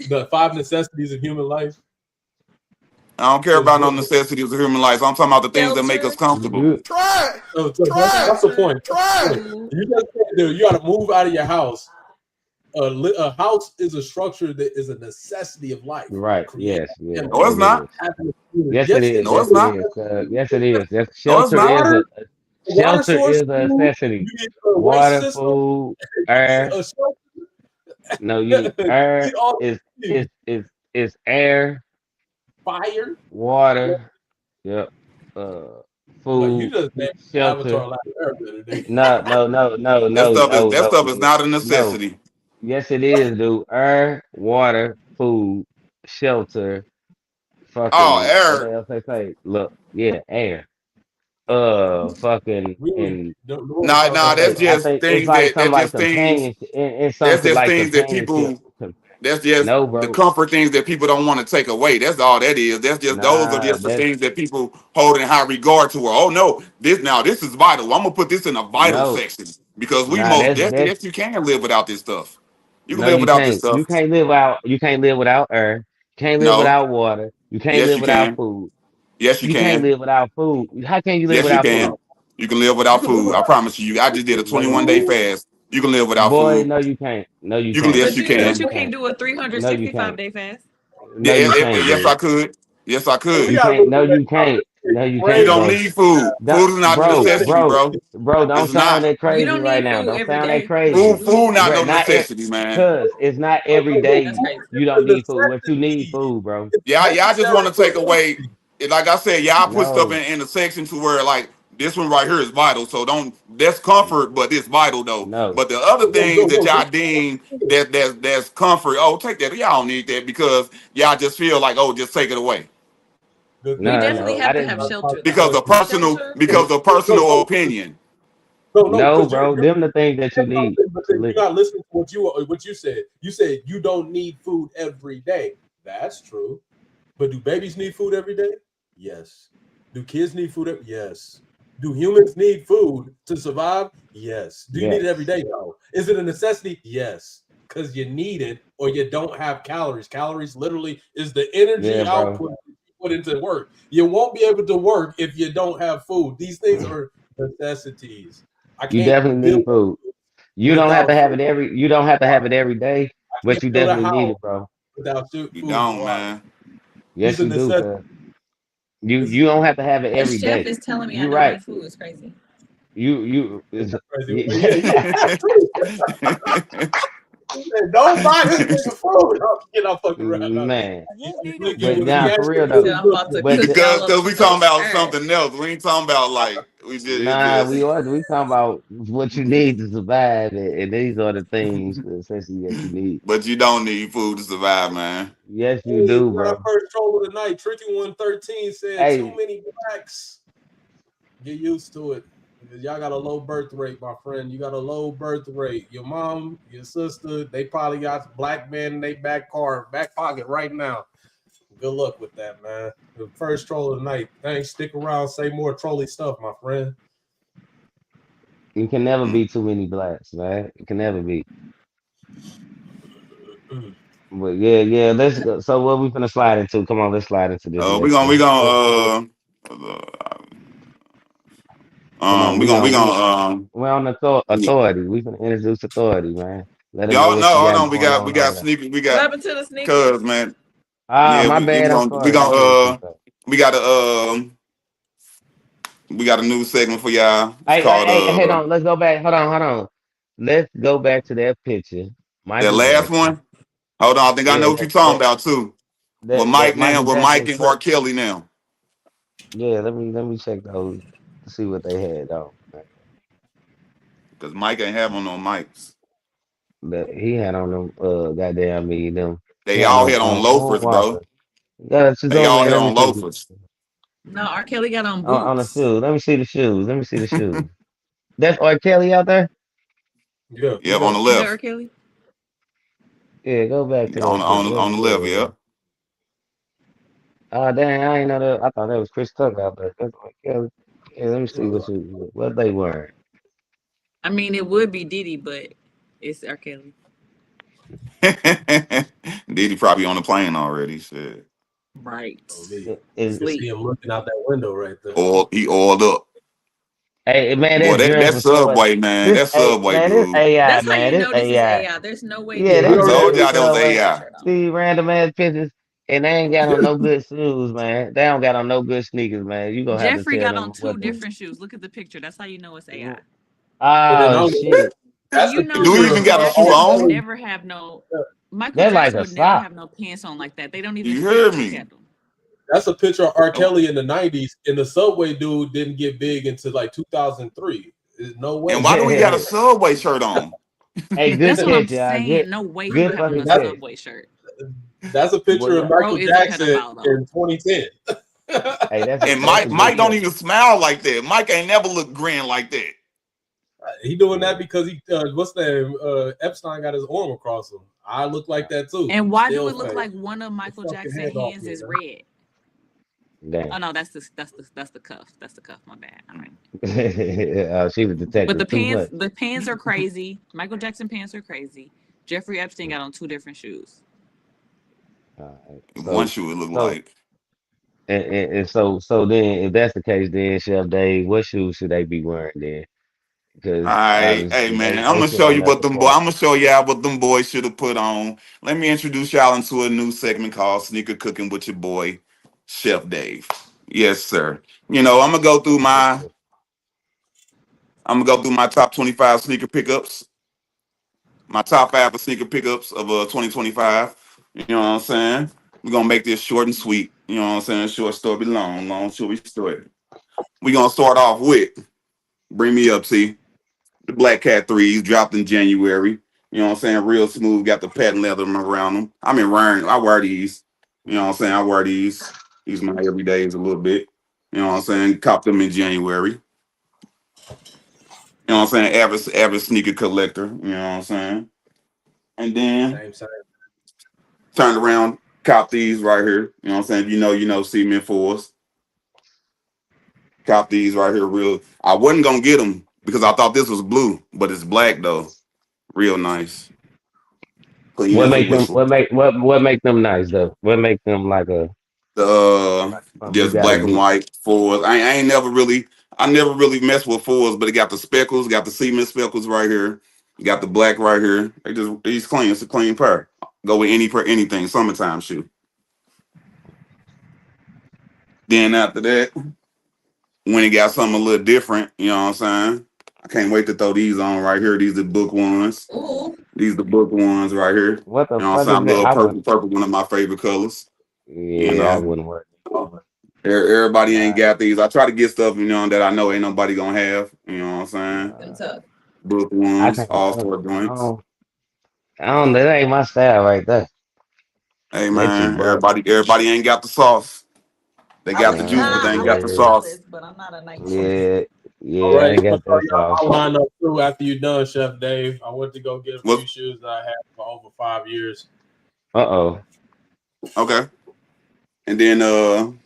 The five necessities of human life. I don't care about no necessities of human life. I'm talking about the things that make us comfortable. Try it. So Try that's the it. point. Try it. You just can't do. You got to move out of your house. A house is a structure that is a necessity of life. Right. Yes. Yeah. No, it's It is. not. Yes, it is. No, Yes, it's it not. is. Yes, it is. Yes, No, it's shelter not. is a Water shelter source, is a food, necessity. you need a waste Water, system, food, air. a shelter. No, you air is air, Fire, water. Yep. Like you Food, just named shelter. Avatar Last Airbender, dude. No, That stuff is not a no. necessity. Yes, it is, dude. Air, water, food, shelter. Oh, Fucking what air. else they say? Look, yeah, air. Fucking Really, and the Lord Nah, talking nah. about That's I just think it's things like something that's like just things. companionship and That's something just like things that companionship. people. That's just No, the bro. comfort things that people don't want to take away. That's all that is. That's just those are Nah, just the that's things that people hold in high regard to. Oh no, this is vital. I'm gonna put this in a vital no, section because we nah, most that's definitely yes, you can live without this stuff. You can no, live you without this can't. stuff. You can't live without air. You can't live No, without water. You can't yes live you without can. food. Yes you You can't can. live without food. How can you live Yes you without can. food? You can live you without can live food. I without promise you. I just did a No, 21-day fast. You can live without boy, food. no, you can't. No, you You can. can't. Yes you No, But can. you you can't can't. do a No, you 365 can't. day fast. No, you can't, Yes dude. I could. Yes I and we could. You gotta can't. look No, at that you can't. No, you You can't, crazy. don't bro. need food. Don't, Food is not a bro, necessity, bro, bro. bro. Don't It's sound not. that You crazy don't right need now. food Don't every sound that day. Food, crazy. food not no Not it, necessity, man. cause it's not every That's day crazy. you A don't need food, but you need necessity. food, bro. It's Yeah, I just want to take away. necessary. Like I said, y'all put stuff No, in a section to where like this one right here is vital. So don't. That's comfort, but it's vital though. no, But the other things that No, y'all deem that's comfort. Oh, take that. Y'all don't need that because y'all just feel like just take it away Good You thing no, is definitely no. have I to have didn't. shelter because though. of personal Shelter. because of opinion. no, No, because bro. Them the things that you need but to then live. you're not listening to what you said. You said you don't need food every day. That's true. But do babies need food every day? Yes. Do kids need food? Yes. Do humans need food to survive? Yes. Do you need it every Yes. day? No. Is it a necessity? Yes. Because you need it or you don't have calories. Calories literally is the energy Yeah, bro. output you put into work. You won't be able to work if you don't have food. These things are necessities. I You can't definitely build need food. You don't have to without have food. it every. You don't have to have it every day, I but can't you build a definitely need house it, bro. without You food and don't, water. man. These Yes, are you do, necessities. cuz. You don't have to have it A every chef day. is telling me I You don't right. need food. It's crazy. You is Crazy. That's true. He said, don't buy this nigga food. I'm fucking around. No. man. But When he now for asked you real He to said though. do I'm about to But cook the, y'all up because we some talking folks. about All right. something else. We ain't talking about like we just it's nah, just. we talking about what you need to survive, and these are the things essentially that you need. But you don't need food to survive, man. Yes, you Hey, do, we're our bro. first troll of the night. Tricky 113 said too Hey, many blacks. Get used to it. Y'all got a low birth rate, my friend. You got a low birth rate. Your mom, your sister, they probably got black men in their back pocket right now. Good luck with that, man. The first troll of the night. Thanks. Stick around. Say more trolly stuff, my friend. You can never be too many blacks, man. You can never be. But yeah, yeah. Let's go. So what we finna slide into? Come on, let's slide into this We next gonna we one. gonna Come on, we gonna we we gonna we're on authority. We finna introduce authority, man. Let them know y'all what you know. Hold got on, going we on over got there. sneakers. We What got happened to the cuz sneakers? man. Ah, Yeah, my we bad. I'm gonna we sorry. I gonna did say so. we got a we got a new segment for y'all. It's Hey, called hold on. Let's go back. Hold on. Let's go back to that picture. that Michael last Jackson. one. Hold on, I think I Yeah, know what you're talking about too. With that Mike now, Michael with Jackson Mike and R. clip. Kelly now. Yeah, let me check those to see what they had on. Because Mike ain't have on no mics. That he had on them goddamn me them he They had all had on on loafers, bro. Walker. Yeah, she's They over all there. had Let me on see the loafers. No, R. Kelly got on on the boots. shoes. Let me see the shoes. Let me see the shoes. That's R. Kelly out there? Yeah. Yep, on the Is that left. R. Kelly? Yeah, go back to On that the picture. Let's on the see left, what it is. yep. Oh dang, I ain't know that. I thought that was Chris Tucker out there. That's R. Kelly. Yeah, let me see what they wearing. I mean, it would be Diddy, but it's R. Kelly. Diddy probably on the plane already. Shit. Right. Oh, me. You Is can see Sleep. him looking out that window right there. He oiled up. hey man, Boy, that dress that was so Subway, man. this That Subway man, this dude. AI That's how man, you this know this is AI. AI. There's no way Yeah, Yeah, I he Diddy this already told had Jeffrey y'all that was Subway. AI. shirt on. See random ass pictures, and they ain't got on no good shoes, man. They don't got on no good sneakers, man. You gonna have to Jeffrey tell got on them two what the. different shoes. Look at the picture. That's how you know it's AI. and then Oh on the left, shit, Because that's you the know Do we picture of even Michael got a shoe Jackson R. would on? Kelly. never have no Yeah, Michael that's like Jackson a would never sock. have no pants on like that. They don't even You fit. hear Look me? at them. that's a picture of R. Kelly in the '90s, and the Subway dude didn't get big until like 2003. There's no And way. why do we got a Hey, Subway shirt on? good That's what I'm catch, y'all. saying. No way he Good would have on fucking a That's catch. Subway shirt. that's a Boy, picture of yeah. Bro Michael is a Jackson pedophile though. in 2010. Hey, And that's a good Mike don't catch. even smile like that. Mike ain't never looked grin like that. He doing that Yeah. because he what's the name? Epstein got his arm across him. I look like that too. And why do Still it look face. like one of The Michael fucking Jackson's hand off hands me, is man. red? Oh Damn. no, that's the cuff. That's the cuff. My bad. All right. She was But detective too much. the pants are crazy. Michael Jackson pants are crazy. Jeffrey Epstein got on two different shoes. All right. One shoe it looked So like. so then if that's the case, then Chef Dave, what shoes should they be wearing then? All Because right, hey obviously man, I'm they gonna show you showing up what to them boy. party. I'm gonna show y'all what them boys should have put on. Let me introduce y'all into a new segment called Sneaker Cooking with your boy, Chef Dave. Yes, sir. You know, I'm gonna go through my top 25 sneaker pickups, my top five of sneaker pickups of 2025. You know what I'm saying? We're gonna make this short and sweet. You know what I'm saying? Short story long, long story short. We're gonna start off with Bring Me Up, T. The Black Cat 3s dropped in January. You know what I'm saying? Real smooth, got the patent leather around them. I wear these. You know what I'm saying? I wear these. These my everydays a little bit. You know what I'm saying? Copped them in January. You know what I'm saying? Average sneaker collector. You know what I'm saying? And then Same. turned around, cop these right here. You know what I'm saying? You know, Cement Force. Cop these right here, real. I wasn't gonna get them because I thought this was blue, but it's black though. Real nice. Clean What as a make them whistle. what make them nice though? What make them The like something you just gotta black and get? white fours. I never really messed with fours, but it got the speckles, got the cement speckles right here, got the black right here. These clean. It's a clean pair. Go with anything. Summertime shoe. Then after that, when it got something a little different, you know what I'm saying? I can't wait to throw these on right here. These are book ones. Ooh. These the book ones right here. You What the know what I'm fuck saying? is I that? love I would purple. Purple, one of my favorite colors. You yeah, I know. wouldn't work. Everybody ain't Nah, got these. I try to get stuff, that I know ain't nobody gonna have. You know what I'm saying? Good nah. tough. Book I ones, can't all four joints. I don't that ain't my style right there. Hey They too man, buff. everybody ain't got the sauce. They got the juice, but they ain't got the I like Yeah, sauce. Dallas, but I'm not a Nike fan. yeah, All yeah, I right, ain't I'm gonna got tell that sauce. y'all my lineup too after you're done, Chef Dave. I went to go get a few What? shoes that I had for over 5 years. Uh-oh. Okay. And then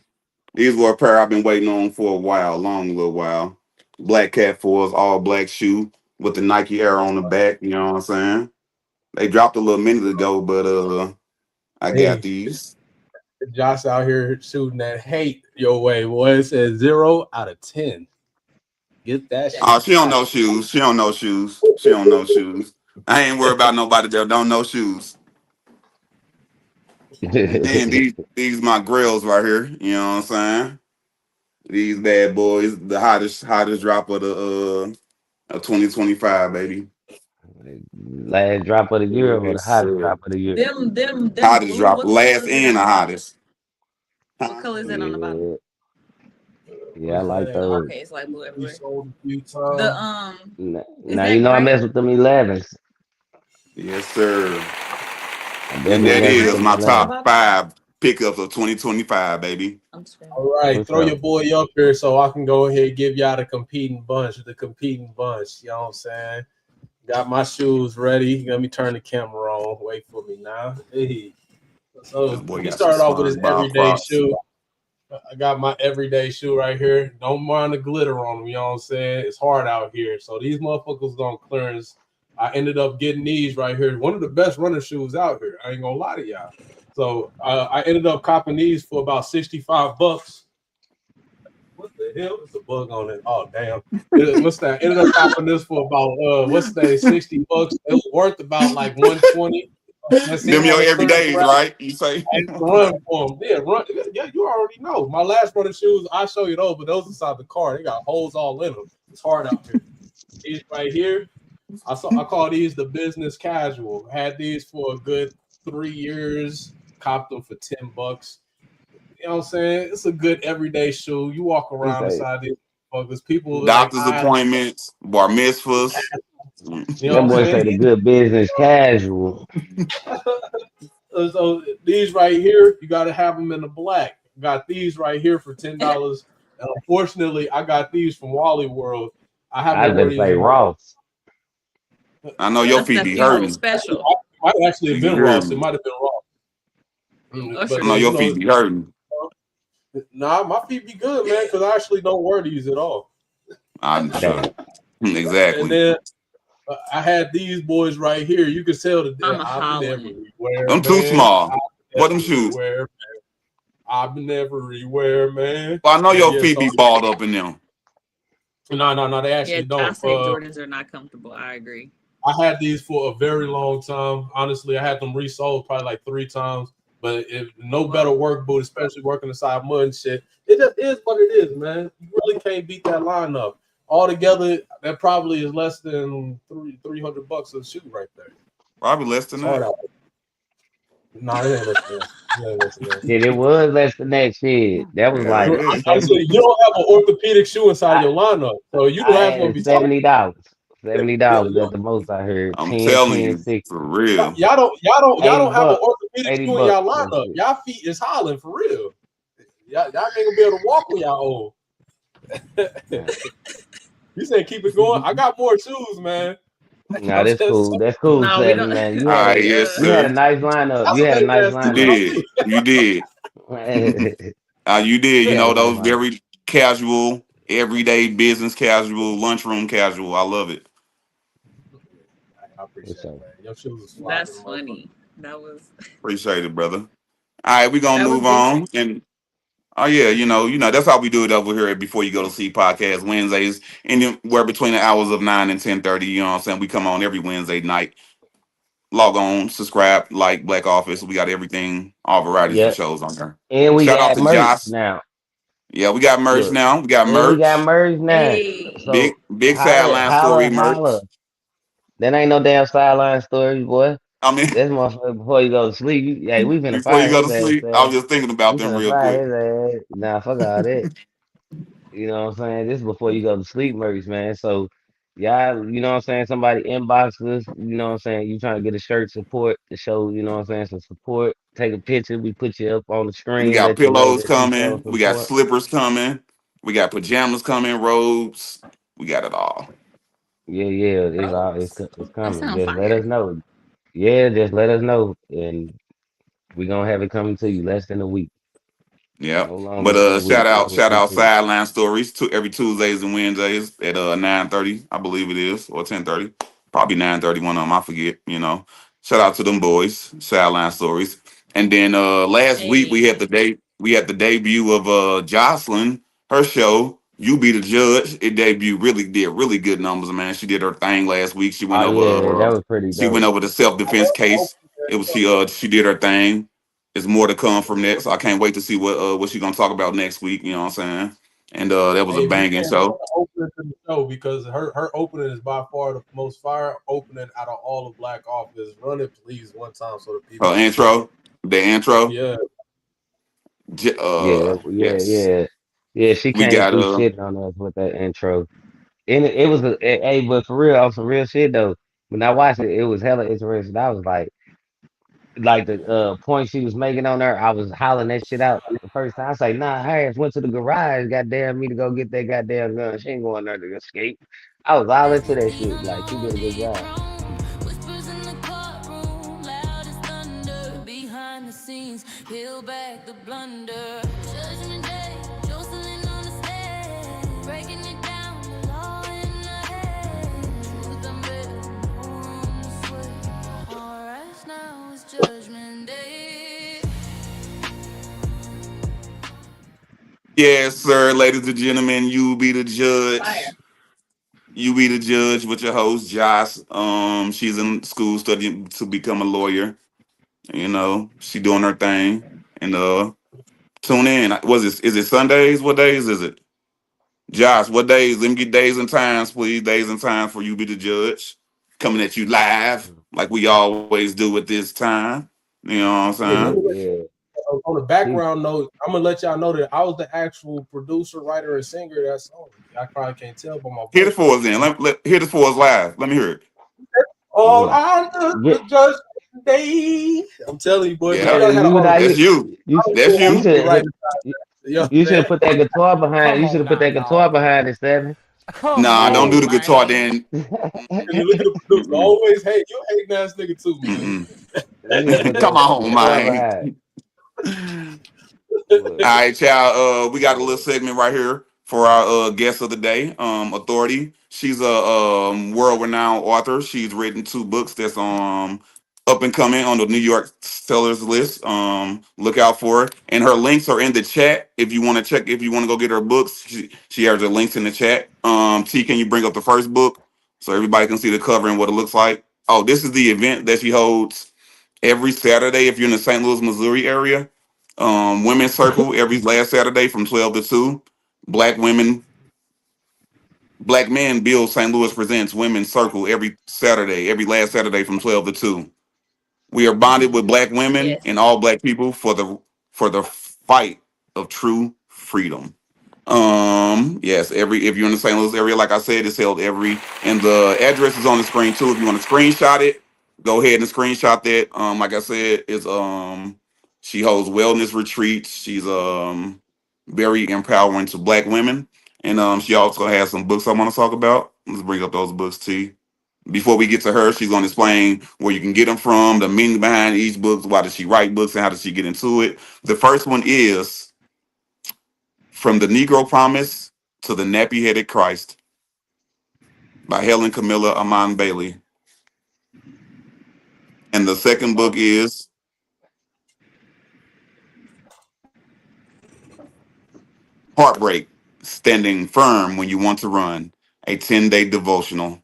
these were a pair I've been waiting on for a while, long little while. Black Cat fours, all black shoe with the Nike Air on the back. You know what I'm saying? They dropped a little minute ago, but I got Hey, these. Josh out here shooting that hate your way, boy. It says 0 out of 10. Get that Oh, shit she don't right. know shoes. She don't know shoes. She don't know shoes. I ain't worried about nobody that don't know shoes. And then these my grills right here. You know what I'm saying? These bad boys, the hottest drop of 2025, baby. Last drop of the year or the Yes, hottest sir. drop of the year? Them Hottest blue. drop, What color last is it and on the the bottom? hottest. What Huh? color is that on the bottom? Yeah, yeah, I What's like that? Oh, those. okay, it's like blue We everywhere. sold a few The times. is Now you that know I gray? mess with them 11s. Yes, sir. I And definitely Is that that mess with is gray them my on the 11s. top bottom? five pickups of 2025, baby. I'm just All right, For throw your sure. boy up here so I can go ahead and give y'all the competing bunch. You know what I'm saying? Got my shoes ready. Let me turn the camera on. Wait for me now. Hey. This So boy he got some started off with his SpongeBob everyday Crocs. shoe. I got my everyday shoe right here. Don't mind the glitter on them. You know what I'm saying? It's hard out here. So these motherfuckers gonna clearance. I ended up getting these right here. One of the best running shoes out here. I ain't gonna lie to y'all. So I ended up copping these for about $65. What the hell? There's a bug on it. Oh damn. What's that? Ended up copping this for about what's that? $60. It was worth about like 120. I seen Them all your the clearance everydays, right? You say? I used to run for them. Yeah, run. Yeah, you already know. My last running shoes, I'll show you those, but those inside the car. They got holes all in them. It's hard out here. These right here, I call these the business casual. Had these for a good 3 years. Copped them for $10. You know what I'm saying? It's a good everyday shoe. You walk He around say inside these fuckers. People like Doctor's I, appointments, bar mitzvahs. you know that what I'm boy say saying? the good business casual. So these right here, you got to have them in the black. Got these right here for $10. And unfortunately, I got these from Wally World. I I haven't was worn gonna these say in Ross. I know your That's feet that be seasonal hurting. special. Might actually have You been hear Ross. It me? might have been Ross. Usher But I know you your season. know, feet be hurting. nah, my feet be good, man, because I actually don't wear these at all. I'm sure. Damn. And Exactly. then I had these boys right here. You can tell that I'm a I've been hollering. everywhere, Them too man. small. I've What been them shoes? everywhere. I've been everywhere, man. Well, I know But your yeah, feet so be balled up in them. no, they Yeah, actually I don't. say Jordans are not comfortable. I agree. I had these for a very long time. Honestly, I had them resold probably like 3 times. But if no better Whoa. work boot, especially working inside mud and shit, it just is what it is, man. You really can't beat that lineup. Altogether, that probably is less than $300 a shoe right there. Probably less It's than hard that. out there. No, it ain't less than that. It ain't less than that. Shit, it was less than that shit. That was Hell like yeah. Honestly, 70. you don't have an orthopedic shoe inside I your lineup, so you the I last had one to it be talking. $70. Yeah, $70 at the most I heard. I'm 10, telling 10, you, 60. for real. y'all 80 don't have an bucks. orthopedic 80 shoe in y'all bucks. That's lineup. it. Y'all feet is hollering for real. Y'all ain't gonna be able to walk when y'all old. Yeah. You said keep it going. I got more shoes, man. Nah, I'm that's just cool. saying, That's cool, No, we Seven, don't. man. All right, We yes, You had a sir. nice lineup. that's You a had a lame nice ass You teeth. lineup. I'm did. me. You did. You You did. You had a know, nice those lineup. very casual, everyday business casual, lunchroom casual. I love it. I For appreciate it, sure. man. Your shoes is fly than That's a motherfucker. funny. That was Appreciate it, brother. All right, we're gonna that was move decent. on. And oh yeah, that's how we do it over here at Before You Go to Sleep podcast Wednesdays, anywhere between the hours of 9 and 10:30. You know what I'm saying? We come on every Wednesday night. Log on, subscribe, like Black Office. We got everything, all varieties of Yep. shows on there. And we Shout out got to merch Josh. now. Yeah, we got merch Look. now. We got And we got merch. merch now. Hey, Big So big holla, sideline story holla, merch. holla. That ain't no damn sideline stories, boy. I mean, That's motherfucker before you go to sleep. Hey, we finna before you fire go his to ass, sleep, I was man. just thinking about We them finna real fire quick. his ass. Nah, fuck all that. You know what I'm saying? This is before you go to sleep merch, man. So y'all, you know what I'm saying? Somebody inbox us, you know what I'm saying? You trying to get a shirt support to show, you know what I'm saying, some support. Take a picture, we put you up on the We screen, got let you know pillows that you show coming. We got support. slippers coming. We got pajamas coming, robes. We got it all. Yeah, yeah, it's all robes. it's That coming. sounds Just let fire. us know. Yeah, just let us know. And we gonna have it coming to you less than a week. Yeah. No longer But for the weak. Level shout out 22. sideline stories to every Tuesdays and Wednesdays at 9:30, I believe it is, or 10:30. Probably 9:30, one of them, I forget, you know. Shout out to them boys, sideline stories. And then last week Hey. we had the debut of Jocelyn, her show, You Be the Judge. It debuted did really good numbers, man. She did her thing last week. Oh yeah, that was pretty She went dope. over the self-defense case. It was she did her thing. There's more to come from that, so I can't wait to see what she's gonna talk about next week. You know what I'm saying? And that was a Hey, if you banging can't show. open it to the show because her opening is by far the most fire opening out of all of Black Office. Run it please one time so the people Her can hear it. intro, the intro. Yeah, Yes, Yeah. Yeah, she we came got through shitting on us with that intro. And it was hey, but for real, on some real shit though. When I watched it, it was hella interesting. I was like the point she was making on her, I was hollering that shit out the first time. I was like, nah, Harris went to the garage, goddamn me to go get that goddamn gun. She ain't going there to escape. I was all into that shit. Like she did a good job. Whispers in the courtroom, loud as thunder. Behind the scenes, peel back the blunder. Judgment Day, Jocelyn on the stage, breaking it down, the law in the head. Truth unveiled, no room to sway. All right, now it's Judgment Day. yes, sir, ladies and gentlemen. You be the judge. You be the judge with your host Josh. She's in school studying to become a lawyer. You know, she doing her thing. And tune in. Is it Sundays? What days is it? Josh, what days? Let me get days and times, please. Days and times for you be the judge. Coming at you live, like we always do at this time. You know what I'm hey, saying? Yeah. on the She background note, I'm gonna let y'all know that I was the actual producer, writer, and singer of that song. I probably can't tell by my Hit it voice for though. us then. Hit it for us live. Let me hear it. All yeah. under Yeah. the Judgment Day. I'm telling you, boy, but you Yeah, Yeah, gotta have a you would hard. not that's you you. you should That's you you. should Right, you, you know what you I'm should have saying? put that guitar behind Come you should on have put now, that guitar dog. behind it, seven. Come Nah, don't do on, the guitar man. then. And then look at the producer. Mm-mm. Always hate you, hating ass nigga too, man. Mm-mm. You should have put Come that on, guitar man. behind. All Look, right, y'all. We got a little yeah. segment right here for our guest of the day, Authority. She's a world-renowned author. She's written two books that's up and coming on the New York sellers list. Look out for it. And her links are in the chat if you want to check. If you want to go get her books, she has her links in the chat. T, can you bring up the first book so everybody can see the cover and what it looks like? Oh, this is the event that she holds every Saturday if you're in the St. Louis, Missouri area. Women's Circle every last Saturday from 12 to 2. Black women, Black men build St. Louis presents Women's Circle every Saturday, every last Saturday from 12 to 2. We are bonded with black women Yes. and all black people for the fight of true freedom. Yes, every if you're in the St. Louis area, like I said, it's held every and the address is on the screen too. If you want to screenshot it, go ahead and screenshot that. Like I said, it's she holds wellness retreats. She's very empowering to black women. And she also has some books I want to talk about. Let's bring up those books to you. Before we get to her, she's going to explain where you can get them from, the meaning behind each book, why does she write books, and how does she get into it. The first one is From the Negro Promise to the Nappy Headed Christ by Helen Camilla Amon Bailey. And the second book is Heartbreak, Standing Firm When You Want to Run, a 10-day devotional.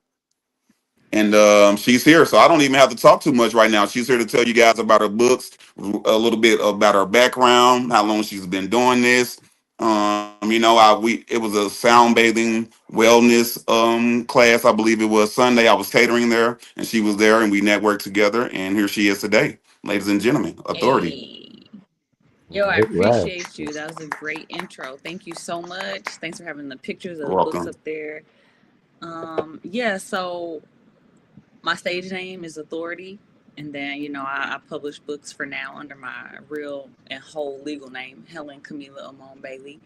And she's here, so I don't even have to talk too much right now. She's here to tell you guys about her books, a little bit about her background, how long she's been doing this. It was a sound bathing wellness class, I believe it was Sunday. I was catering there, and she was there, and we networked together. And here she is today, ladies and gentlemen. Authority. Hey. Yo, I All right. appreciate you. That was a great intro. Thank you so much. Thanks for having the pictures of You're the books welcome. up there. Yeah, so my stage name is Authority. And then, I publish books for now under my real and whole legal name, Helen Camilla Amon Bailey.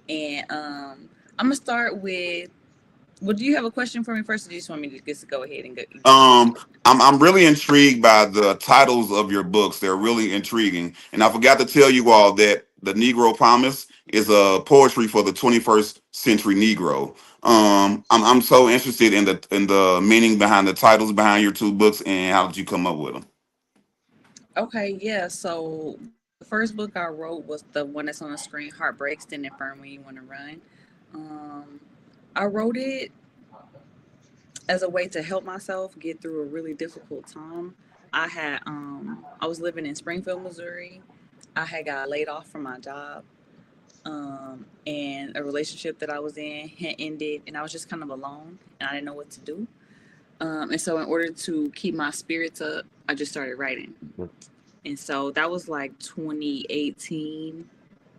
And I'm going to start with, well, do you have a question for me first, or do you just want me to just go ahead and get into Um, it? I'm really intrigued by the titles of your books. They're really intriguing, and I forgot to tell you all that The Negro Promise is a poetry for the 21st century Negro. I'm so interested in the meaning behind the titles behind your two books, and how did you come up with them? Okay, yeah. So the first book I wrote was the one that's on the screen, Heartbreak, Standing Firm When You Want to Run. Um, I wrote it as a way to help myself get through a really difficult time. I was living in Springfield, Missouri. I had got laid off from my job. And a relationship that I was in had ended, and I was just kind of alone, and I didn't know what to do. And so, in order to keep my spirits up, I just started writing. And so that was like 2018,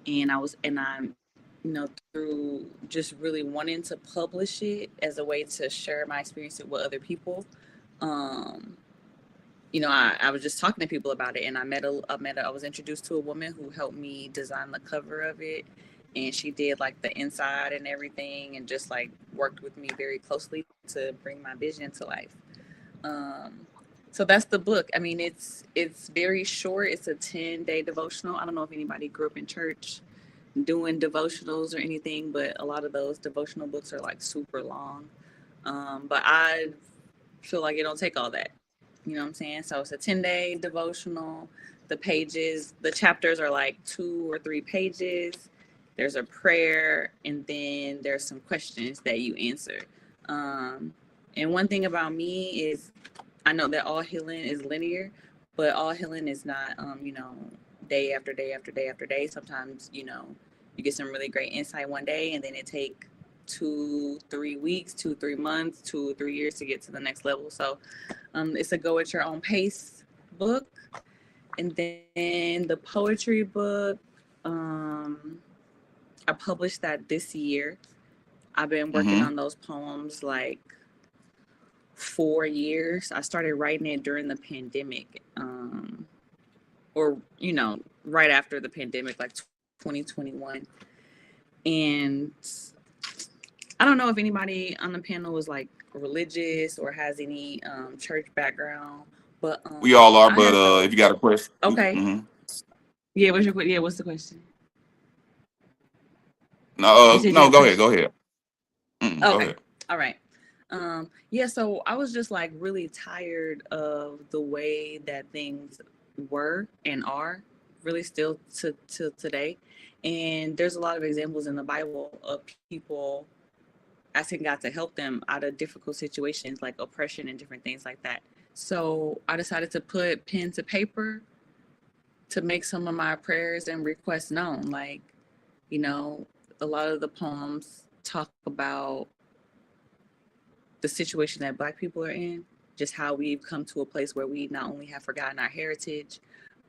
and I'm, through just really wanting to publish it as a way to share my experience with other people. Um, I was just talking to people about it, and I was introduced to a woman who helped me design the cover of it, and she did like the inside and everything, and just like worked with me very closely to bring my vision to life. Um, so that's the book. I mean, it's very short. It's a 10-day devotional. I don't know if anybody grew up in church doing devotionals or anything, but a lot of those devotional books are like super long. But I feel like it don't take all that. You know what I'm saying? So it's a 10-day devotional. The chapters are like 2 or 3 pages. There's a prayer, and then there's some questions that you answer. Um, and one thing about me is I know that all healing is linear, but all healing is not, day after day after day after day. Sometimes, you get some really great insight one day, and then it take 2, 3 weeks, 2, 3 months, 2 or 3 years to get to the next level. So it's a go at your own pace book. And then the poetry book, I published that this year. I've been working Mm-hmm. on those poems like 4 years. I started writing it during the pandemic, or right after the pandemic, like 2021. And I don't know if anybody on the panel is like religious or has any church background, but We all are, I but had thought, if you got a question, okay, yeah. What's the question? You no, said you no, had a go ahead, question. go ahead. Go Okay, ahead. all right. Yeah, so I was just like really tired of the way that things were and are really still to today. And there's a lot of examples in the Bible of people asking God to help them out of difficult situations like oppression and different things like that. So I decided to put pen to paper to make some of my prayers and requests known. Like, you know, a lot of the poems talk about the situation that Black people are in, just how we've come to a place where we not only have forgotten our heritage,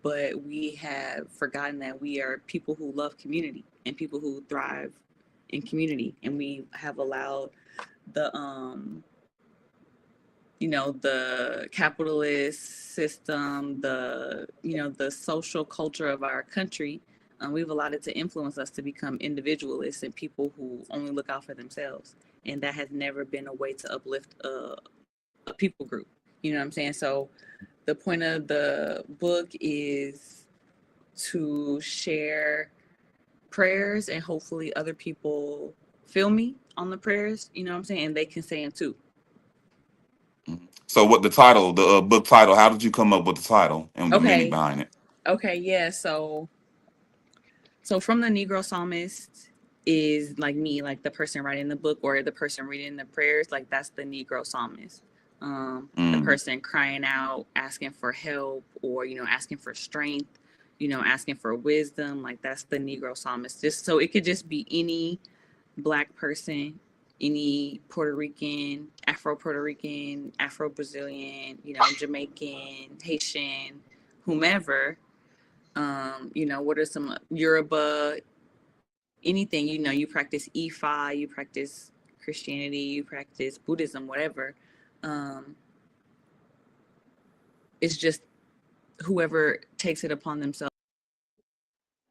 but we have forgotten that we are people who love community and people who thrive in community. And we have allowed the the capitalist system, the social culture of our country, we've allowed it to influence us to become individualists and people who only look out for themselves. And that has never been a way to uplift a people group. You know what I'm saying? So the point of the book is to share prayers, and hopefully other people feel me on the prayers, you know what I'm saying? And they can say them too. So, what the title, the book title? How did you come up with the title and the meaning Okay. behind it? Okay, yeah. So from the Negro Psalmist is like me, like the person writing the book or the person reading the prayers, like that's the Negro Psalmist. The Mm. person crying out, asking for help, or asking for strength, asking for wisdom, like that's the Negro Psalmist. Just so it could just be any Black person, any Puerto Rican, Afro-Puerto Rican, Afro-Brazilian, Jamaican, Haitian, whomever. What are some Yoruba, anything, you practice Ifa, you practice Christianity, you practice Buddhism, whatever. Um, it's just whoever takes it upon themselves,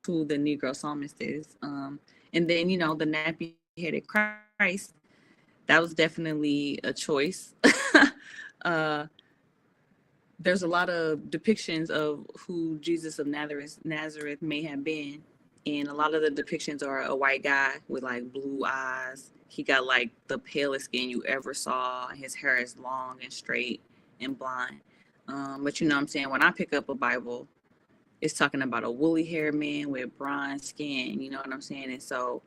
who the Negro psalmist is. And then, the nappy headed Christ, that was definitely a choice. uh, there's a lot of depictions of who Jesus of Nazareth may have been. and a lot of the depictions are a white guy with like blue eyes. He got like the palest skin you ever saw. His hair is long and straight and blonde. But you know what I'm saying? When I pick up a Bible, it's talking about a woolly haired man with bronze skin. You know what I'm saying? And so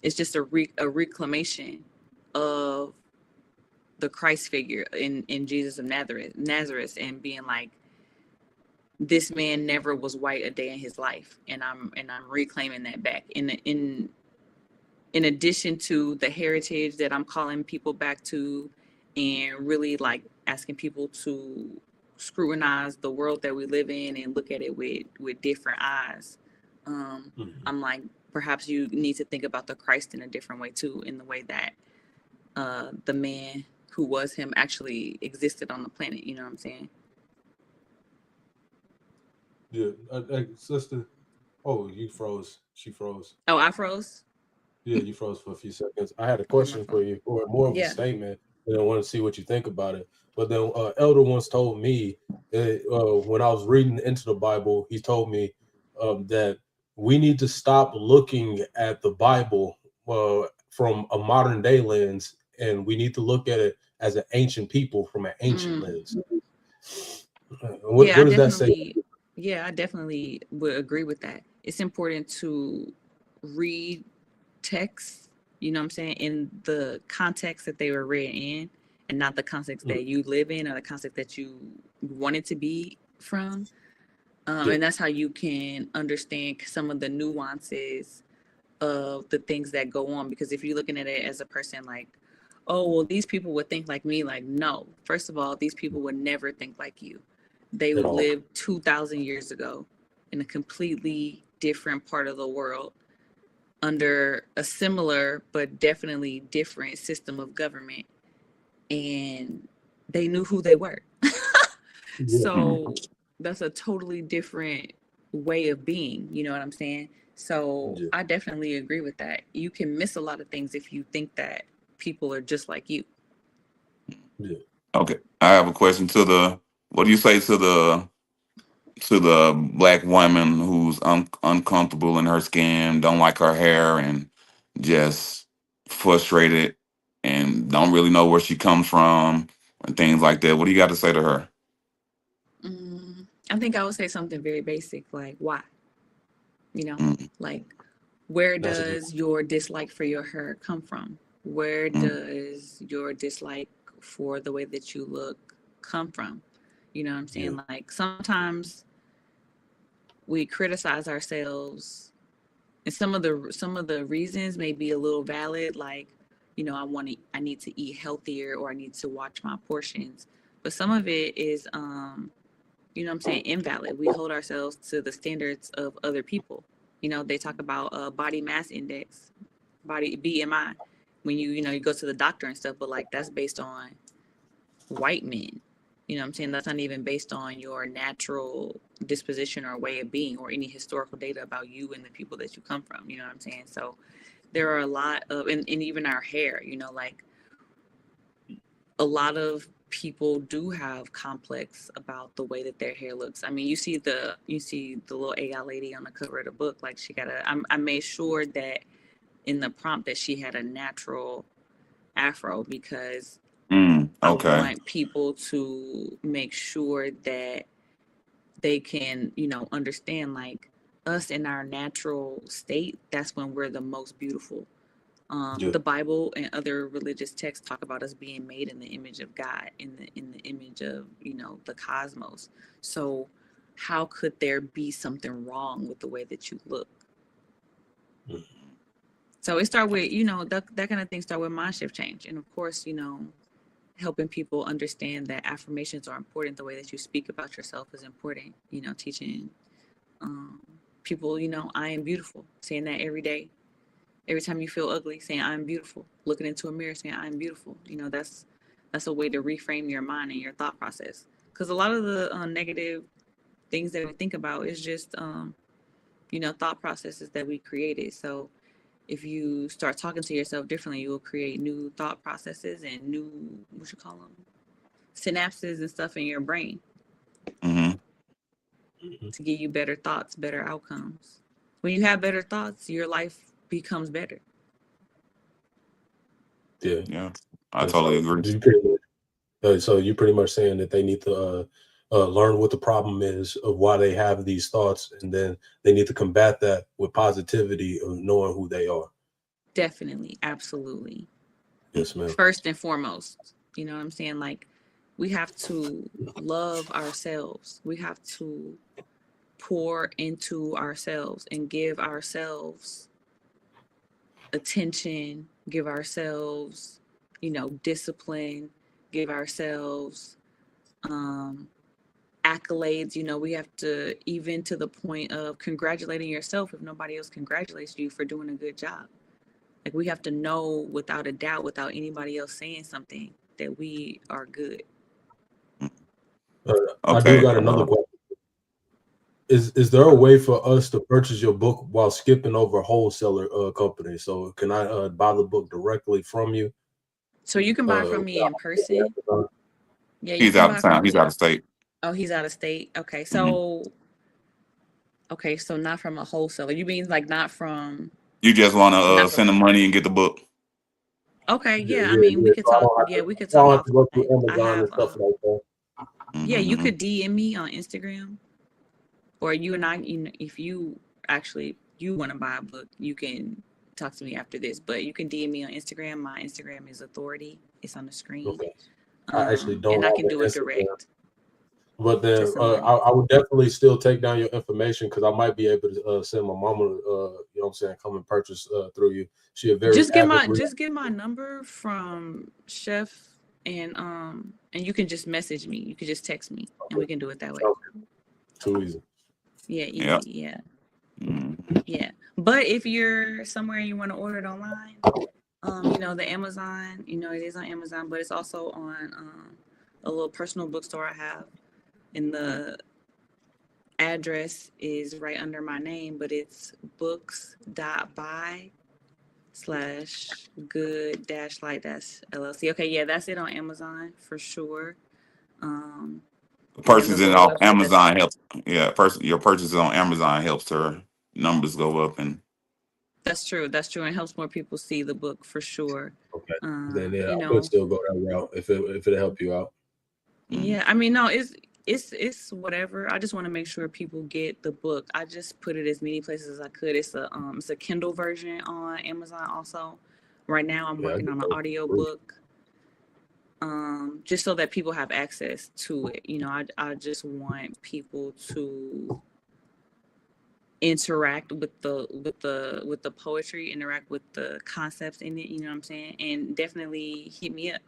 it's just a reclamation of the Christ figure in Jesus of Nazareth, and being like, this man never was white a day in his life, and I'm reclaiming that back in addition to the heritage that I'm calling people back to, and really like asking people to scrutinize the world that we live in and look at it with different eyes. I'm like, perhaps you need to think about the Christ in a different way too, in the way that the man who was him actually existed on the planet. You know what I'm saying? Yeah, sister. Oh, you froze. She froze. Oh, I froze. Yeah, you froze for a few seconds. I had a Okay, my question for fault. you, or more of a Yeah. statement, and I want to see what you think about it. But then, Elder once told me that, when I was reading into the Bible, he told me that we need to stop looking at the Bible from a modern day lens, and we need to look at it as an ancient people from an ancient lens. What, Yeah, what does that say? I definitely would agree with that. It's important to read texts, you know what I'm saying, in the context that they were read in, and not the context that you live in or the context that you want it to be from. And that's how you can understand some of the nuances of the things that go on. Because if you're looking at it as a person like, oh, well, these people would think like me, like, no, first of all, these people would never think like you. They At all. lived 2,000 years ago in a completely different part of the world under a similar but definitely different system of government, and they knew who they were. So that's a totally different way of being, you know what I'm saying? So Yeah. I definitely agree with that. You can miss a lot of things if you think that people are just like you. Yeah. Okay, I have a question to the. What do you say to the black woman who's uncomfortable in her skin, don't like her hair, and just frustrated and don't really know where she comes from and things like that? What do you got to say to her? I think I would say something very basic, like, why? You know, Mm, like, where That's a good. does your dislike for your hair come from? Where mm, does your dislike for the way that you look come from? You know what I'm Yeah. saying? Like, sometimes we criticize ourselves, and some of the reasons may be a little valid, like, you know, I need to eat healthier, or I need to watch my portions. But some of it is you know what I'm saying, invalid. We hold ourselves to the standards of other people. You know, they talk about body mass index, body BMI, when you go to the doctor and stuff, but like, that's based on white men. You know what I'm saying? That's not even based on your natural disposition or way of being, or any historical data about you and the people that you come from. You know what I'm saying? So there are a lot of, and even our hair, you know, like, a lot of people do have complex about the way that their hair looks. I mean, you see the little AI lady on the cover of the book, like, I made sure that in the prompt that she had a natural afro, because I okay. want people to make sure that they can, understand, like, us in our natural state, that's when we're the most beautiful. Yeah. The Bible and other religious texts talk about us being made in the image of God, in the image of, the cosmos. So how could there be something wrong with the way that you look? So it start with, that kind of thing start with mind shift change. And of course, helping people understand that affirmations are important. The way that you speak about yourself is important. Teaching people, I am beautiful, saying that every day. Every time you feel ugly, saying I'm beautiful. Looking into a mirror, saying I'm beautiful. That's a way to reframe your mind and your thought process. Because a lot of the negative things that we think about is just, thought processes that we created. So if you start talking to yourself differently, you will create new thought processes and new, what you call them, synapses and stuff in your brain Mm-hmm. to give you better thoughts, better outcomes. When you have better thoughts, your life becomes better. Yeah. Yeah, I totally agree. So you pretty much saying that they need to learn what the problem is of why they have these thoughts, and then they need to combat that with positivity of knowing who they are. Definitely, absolutely. Yes, ma'am. First and foremost, you know what I'm saying? Like, we have to love ourselves. We have to pour into ourselves and give ourselves attention, give ourselves, discipline, give ourselves accolades. We have to, even to the point of congratulating yourself if nobody else congratulates you for doing a good job. Like, we have to know without a doubt, without anybody else saying something, that we are good. I do Okay. got another question. Is there a way for us to purchase your book while skipping over wholesaler company? So can I buy the book directly from you? So you can buy from me in person. Yeah, you He's can out of buy from town. He's me. out of state. Oh, he's out of state. Okay, Mm-hmm. so not from a wholesaler. You mean like You just want to not from. send the money and get the book. Okay, Yeah, yeah. I yeah, mean, we yeah. could So talk. Yeah, we could I talk don't have to go through offline. I Amazon and have. stuff like that. Yeah, you Mm-hmm. could DM me on Instagram, or you and I. If you actually you want to buy a book, you can talk to me after this. But you can DM me on Instagram. My Instagram is authority. It's on the screen. Okay. I actually don't And I have can an do it Instagram. direct. But then Just a link. I would definitely still take down your information because I might be able to send my mama, you know what I'm saying, come and purchase through you. She a very avid reader. Just get my number from Chef, and you can just message me. You can just text me, and we can do it that way. Too easy. Yeah, Yeah. easy. Yeah, Mm-hmm. yeah. But if you're somewhere and you want to order it online, the Amazon, it is on Amazon, but it's also on a little personal bookstore I have, and the address is right under my name, but it's books.by/good-light-LLC. Okay, yeah, that's it on Amazon for sure. And then the Purchasing little off website that's Amazon helps. Yeah, your purchases on Amazon helps her numbers go up, and that's true. That's true. And it helps more people see the book for sure. Okay. Then yeah, I could still go that route if it help you out. Yeah, I mean, no, it's whatever. I just want to make sure people get the book. I just put it as many places as I could. It's a Kindle version on Amazon also. Right now I'm working on an audio book. Just so that people have access to it. I just want people to interact with the poetry, interact with the concepts in it, you know what I'm saying? And definitely hit me up.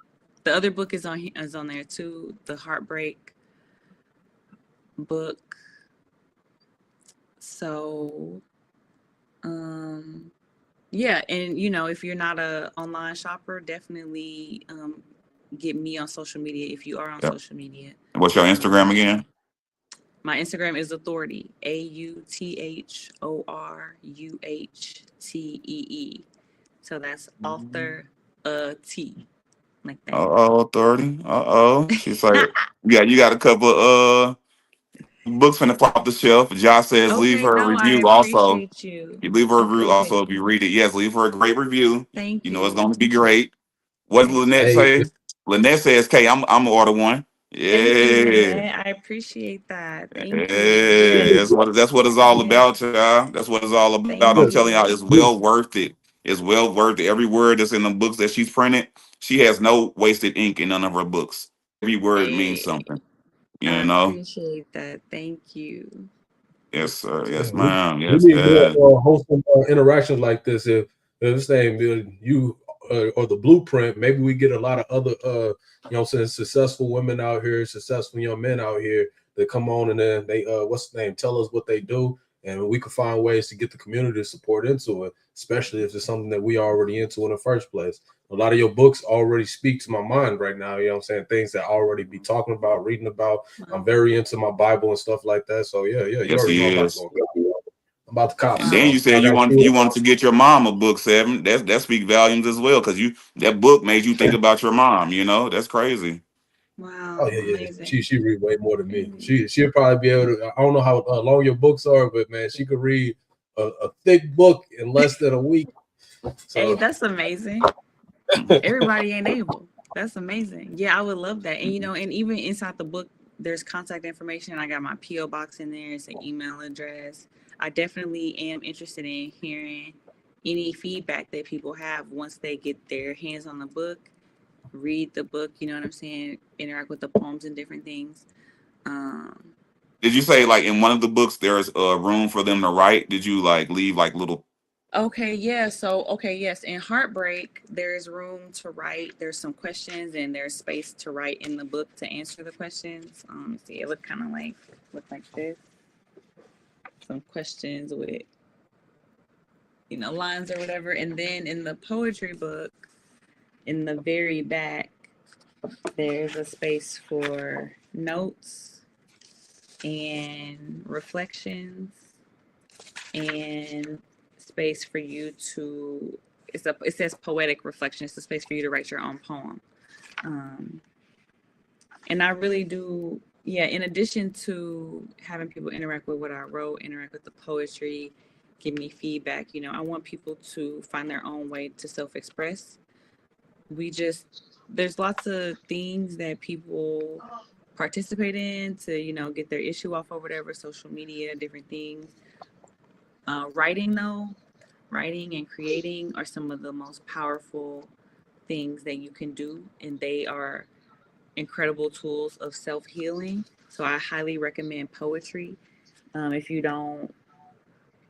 The other book is on there too, the Heartbreak book. So yeah, and if you're not a online shopper, definitely get me on social media if you are on social media. what's your Instagram again? My Instagram is authority, AUTHORUHTEE. So that's author T, like that. Authority. She's like, yeah, you got a couple books finna flop off the shelf. Josh says leave Okay, her a no, I review also. appreciate you. You leave her a review Okay, also if you read it. Yes, leave her a great review. thank You know it's you. gonna be great. What did Thank you. Lynette say? Lynette says, "Okay, I'm gonna order one." Thank you, Yeah. Lynette. I appreciate that. Thank you. Yeah, that's what it's all Yeah, about, y'all. That's what it's all about. I'm thank telling y'all, you. it's well worth it. It's well worth it. Every word that's in the books that she's printed, she has no wasted ink in none of her books. Every word means Hey, something. I You know? appreciate that. Thank you. Yes, sir. Yeah, Yes, ma'am. we Yes, need yes. more wholesome interactions like this. If this thing you or the blueprint, maybe we get a lot of other you know what I'm saying, successful women out here, successful young men out here that come on and then they what's the name, tell us what they do, and we can find ways to get the community support into it, especially if it's something that we already into in the first place. A lot of your books already speak to my mind right now. You know what I'm saying? Things that I already be talking about, reading about. I'm very into my Bible and stuff like that. So yeah, you Yes, already know he I'm about to is. go. I'm about to cop. And then So you I said got you you. wanted to get your mom a book, Seven. That speaks volumes as well, because that book made you think about your mom. That's crazy. Oh Wow, yeah. amazing. She read way more than me. Amazing. She'll probably be able to. I don't know how long your books are, but man, she could read a thick book in less than a week. Hey, So that's amazing. Everybody ain't able. That's amazing. Yeah, I would love that. And and even inside the book, there's contact information. I got my PO box in there. It's an email address. I definitely am interested in hearing any feedback that people have once they get their hands on the book, read the book. You know what I'm saying? Interact with the poems and different things. Um, Did you say like in one of the books there's a room for them to write? Did you like leave like little? Okay, yeah. So, okay, yes. In Heartbreak, there's room to write. There's some questions, and there's space to write in the book to answer the questions. See, it look like this. Some questions with lines or whatever. And then in the poetry book, in the very back, there's a space for notes and reflections and space for you to it says poetic reflection. It's a space for you to write your own poem. um, and I really do, yeah, in addition to having people interact with what I wrote, interact with the poetry, give me feedback, I want people to find their own way to self-express. We just There's lots of things that people participate in to get their issue off or whatever, social media, different things. Writing, though, writing and creating are some of the most powerful things that you can do, and they are incredible tools of self-healing. So I highly recommend poetry. If you don't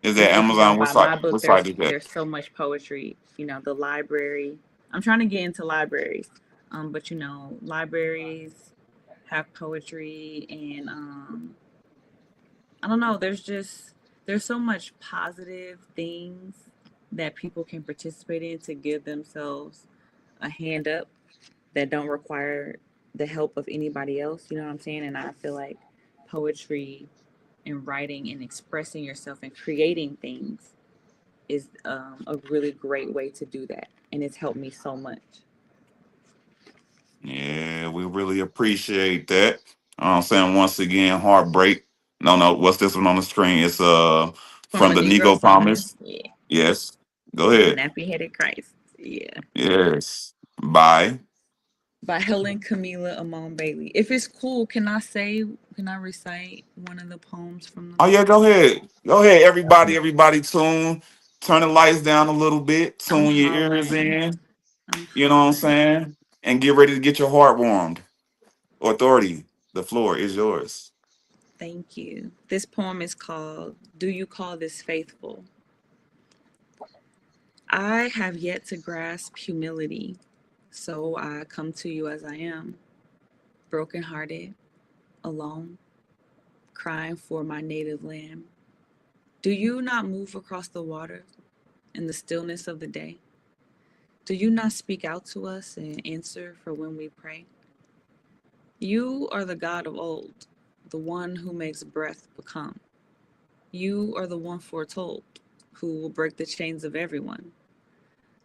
Is that Amazon? What buy site? my book, What site is that? there's so much poetry. The library. I'm trying to get into libraries, but libraries have poetry, and I don't know. There's so much positive things that people can participate in to give themselves a hand up that don't require the help of anybody else. You know what I'm saying? And I feel like poetry and writing and expressing yourself and creating things is a really great way to do that. And it's helped me so much. Yeah, we really appreciate that. I'm saying once again, heartbreak. No, no, what's this one on the screen? It's From from a the Negro Negro Summer. Promise. Yeah. Yes, go The ahead. Nappy Headed Christ. Yeah. Yes, bye. By Helen Camilla Amon Bailey. If it's cool, can I recite one of the poems from the Oh book? yeah, go ahead. Go ahead, everybody. Everybody, tune. Turn the lights down a little bit. I'm Tune your ears hollering. in. I'm You know what I'm hollering. saying? And get ready to get your heart warmed. Authority. The floor is yours. Thank you. This poem is called Do You Call This Faithful? I have yet to grasp humility, so I come to you as I am, brokenhearted, alone, crying for my native land. Do you not move across the water in the stillness of the day? Do you not speak out to us and answer for when we pray? You are the God of old, the one who makes breath become. You are the one foretold, who will break the chains of everyone.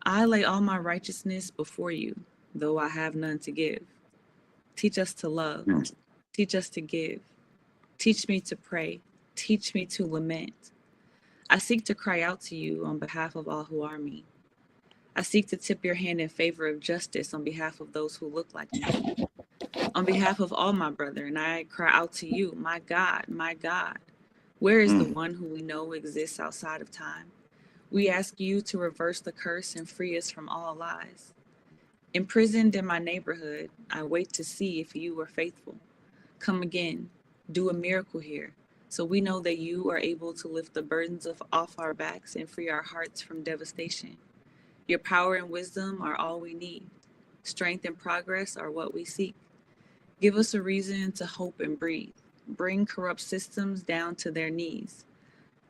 I lay all my righteousness before you, though I have none to give. Teach us to love. Mm. Teach us to give. Teach me to pray. Teach me to lament. I seek to cry out to you on behalf of all who are me. I seek to tip your hand in favor of justice on behalf of those who look like me. On behalf of all my brethren, I cry out to you, my God, my God. Where is the Mm. one who we know exists outside of time? We ask you to reverse the curse and free us from all lies. Imprisoned in my neighborhood, I wait to see if you are faithful. Come again, do a miracle here, so we know that you are able to lift the burdens off our backs and free our hearts from devastation. Your power and wisdom are all we need. Strength and progress are what we seek. Give us a reason to hope and breathe. Bring corrupt systems down to their knees.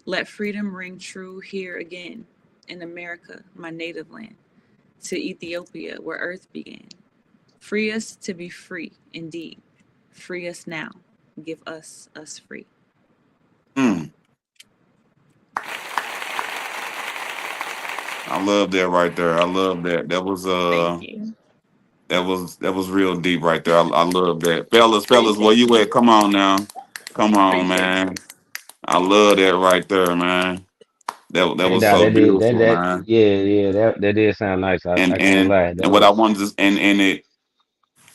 Let freedom ring true here again, in America, my native land, to Ethiopia, where earth began. Free us to be free, indeed. Free us now. Give us free. Mm. I love that right there. I love that. Thank you. That was real deep right there. I love that. Fellas, where Appreciate you you. at? Come on now. Come on, Appreciate man. you. I love that right there, man. That Hey, was dog, so that did beautiful, man. that did sound nice. I And can't lie. That what I was wanted to and it